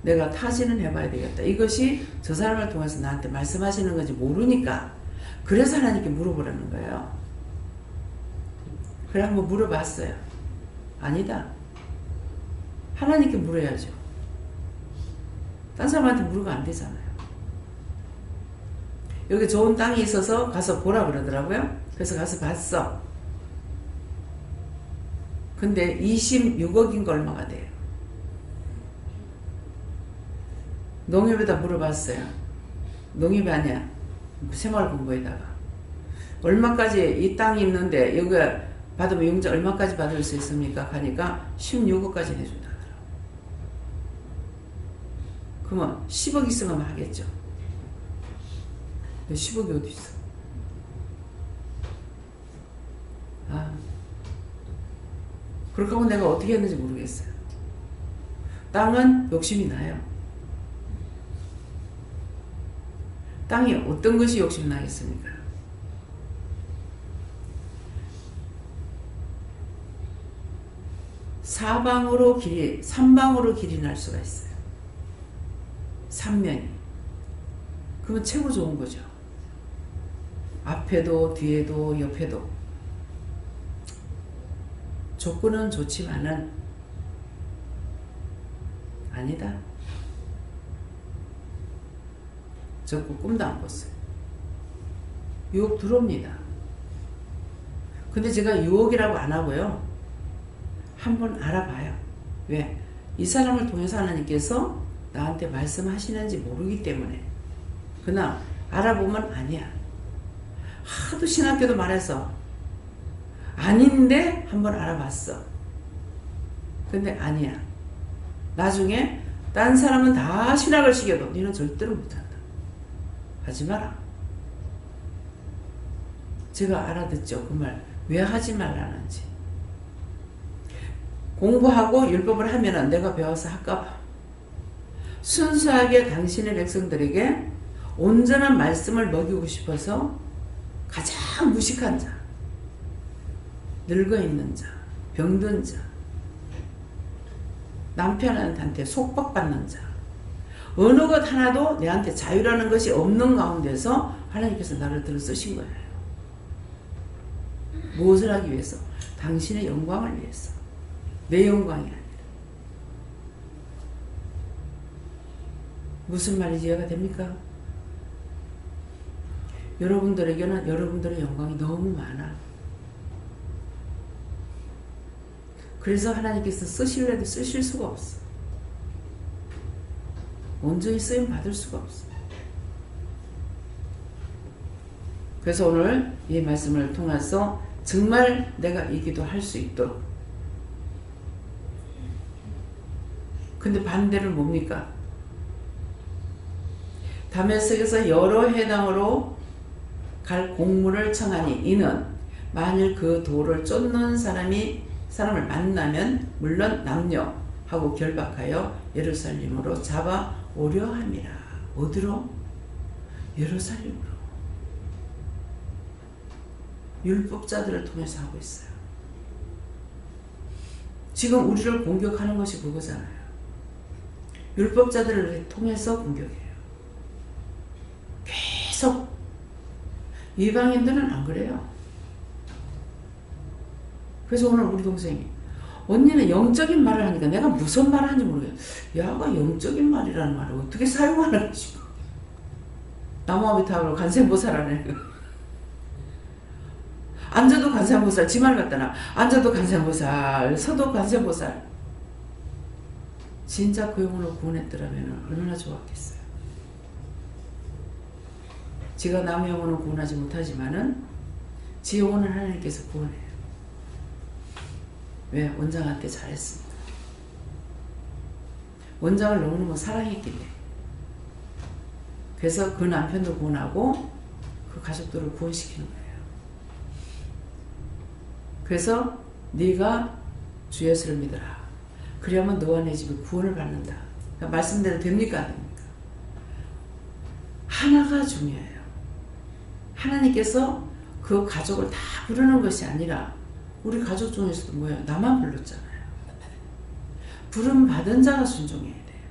내가 타진은 해봐야 되겠다. 이것이 저 사람을 통해서 나한테 말씀하시는 건지 모르니까 그래서 하나님께 물어보라는 거예요. 그래 한번 물어봤어요. 아니다. 하나님께 물어야죠. 딴 사람한테 물으면 안 되잖아요. 여기 좋은 땅이 있어서 가서 보라 그러더라고요. 그래서 가서 봤어. 근데 26억인 거 얼마가 돼요? 농협에다 물어봤어요. 농협이 아니야. 새마을금고에다가. 얼마까지 이 땅이 있는데 여기 받으면 융자 얼마까지 받을 수 있습니까? 하니까 16억까지 내준다더라고. 그러면 10억 있으면 하겠죠. 10억이 어디 있어? 그렇게 하고 내가 어떻게 했는지 모르겠어요. 땅은 욕심이 나요. 땅이 어떤 것이 욕심 나겠습니까? 삼방으로 길이 날 수가 있어요. 삼면이. 그러면 최고 좋은 거죠. 앞에도 뒤에도 옆에도. 조건은 좋지만은 아니다. 적고 꿈도 안 꿨어요. 유혹 들어옵니다. 근데 제가 유혹이라고 안 하고요. 한번 알아봐요. 왜? 이 사람을 통해서 하나님께서 나한테 말씀하시는지 모르기 때문에. 그러나 알아보면 아니야. 하도 신학교도 말해서 아닌데 한번 알아봤어. 근데 아니야. 나중에 딴 사람은 다 신학을 시켜도 너는 절대로 못한다. 하지 마라. 제가 알아듣죠. 그 말. 왜 하지 말라는지. 공부하고 율법을 하면은 내가 배워서 할까봐. 순수하게 당신의 백성들에게 온전한 말씀을 먹이고 싶어서 가장 무식한 자, 늙어있는 자, 병든 자, 남편한테 속박받는 자, 어느 것 하나도 내한테 자유라는 것이 없는 가운데서 하나님께서 나를 들어 쓰신 거예요. 무엇을 하기 위해서? 당신의 영광을 위해서. 내 영광이 아니라. 무슨 말인지 이해가 됩니까? 여러분들에게는 여러분들의 영광이 너무 많아. 그래서 하나님께서 쓰실래도 쓰실 수가 없어. 온전히 쓰임 받을 수가 없어. 그래서 오늘 이 말씀을 통해서 정말 내가 이 기도 할 수 있도록. 근데 반대는 뭡니까? 다메섹에서 여러 해당으로 갈 공문을 청하니 이는 만일 그 도를 쫓는 사람을 만나면 물론 남녀하고 결박하여 예루살렘으로 잡아오려 함이라. 어디로? 예루살렘으로. 율법자들을 통해서 하고 있어요. 지금 우리를 공격하는 것이 그거잖아요. 율법자들을 통해서 공격해요. 계속. 이방인들은 안 그래요. 그래서 오늘 우리 동생이 언니는 영적인 말을 하니까 내가 무슨 말을 하는지 모르겠어. 야가 영적인 말이라는 말을 어떻게 사용하는 것인가. 나무아미타불로 간센보살하네. 앉아도 간센보살, 지 말 같다 나. 앉아도 간센보살, 서도 간센보살. 진짜 그 영혼을 구원했더라면 얼마나 좋았겠어요. 지가 남의 영혼을 구원하지 못하지만은 지 영혼을 하나님께서 구원해요. 왜? 원장한테 잘했습니다. 원장을 너무너무 사랑했기 때문에. 그래서 그 남편도 구원하고 그 가족들을 구원시키는 거예요. 그래서 네가 주 예수를 믿어라. 그래야만 너와 내 집이 구원을 받는다. 그러니까 말씀대로 됩니까 안 됩니까? 하나가 중요해요. 하나님께서 그 가족을 다 부르는 것이 아니라 우리 가족 중에서도 뭐예요? 나만 불렀잖아요. 부름 받은 자가 순종해야 돼요.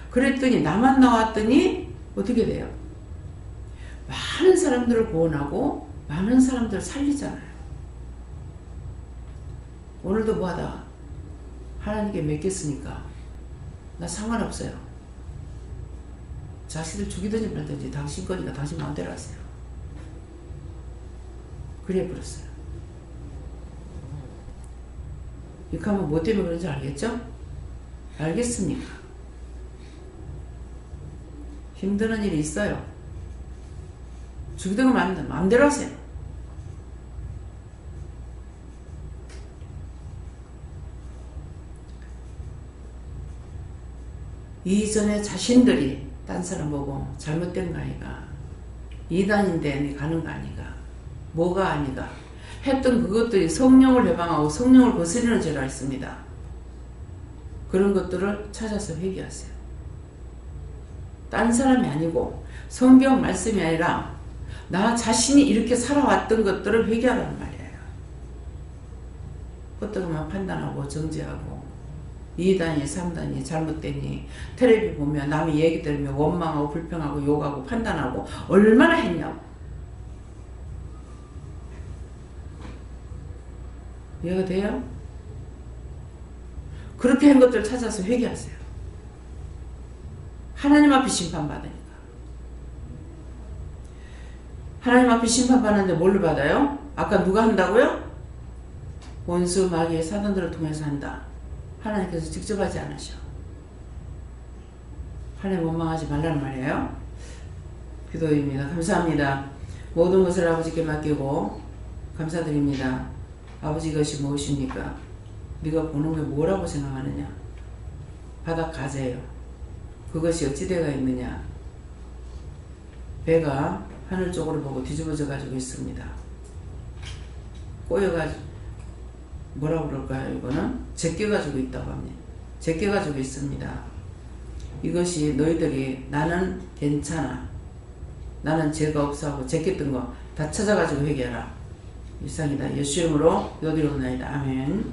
그랬더니 나만 나왔더니 어떻게 돼요? 많은 사람들을 구원하고 많은 사람들을 살리잖아요. 오늘도 뭐하다 하나님께 맡겼으니까 나 상관없어요. 자식들 죽이든지 말든지 당신 거니까 당신 마음대로 하세요. 그래 버렸어요. 이렇게 하면 뭐 때문에 그런지 알겠죠? 알겠습니까? 힘드는 일이 있어요. 죽이든 말든 마음대로 하세요. 이전에 자신들이 딴 사람 보고 잘못된 거 아니가, 이단인데 가는 거 아니가, 뭐가 아니가 했던 그것들이 성령을 해방하고 성령을 거스르는 죄가 있습니다. 그런 것들을 찾아서 회개하세요. 딴 사람이 아니고 성경 말씀이 아니라 나 자신이 이렇게 살아왔던 것들을 회개하라는 말이에요. 어떻게만 판단하고 정죄하고 2단이 3단이 잘못되니 텔레비 보면 남이 얘기 들으면 원망하고 불평하고 욕하고 판단하고 얼마나 했냐고. 이해가 돼요? 그렇게 한 것들을 찾아서 회개하세요. 하나님 앞에 심판받으니까. 하나님 앞에 심판받는데 뭘로 받아요? 아까 누가 한다고요? 원수 마귀의 사단들을 통해서 한다. 하나님께서 직접 하지 않으셔. 하나님 원망하지 말라는 말이에요. 기도입니다. 감사합니다. 모든 것을 아버지께 맡기고 감사드립니다. 아버지 것이 무엇입니까? 네가 보는 게 뭐라고 생각하느냐? 바닥 가재요. 그것이 어찌 되어 있느냐? 배가 하늘 쪽으로 보고 뒤집어져 가지고 있습니다. 꼬여가지고 뭐라고 그럴까요? 이거는 제껴가지고 있다고 합니다. 제껴가지고 있습니다. 이것이 너희들이 나는 괜찮아, 나는 죄가 없어 하고 제꼈던 거 다 찾아가지고 회개하라. 이상이다. 예수 이름으로 기도드리옵나이다. 아멘.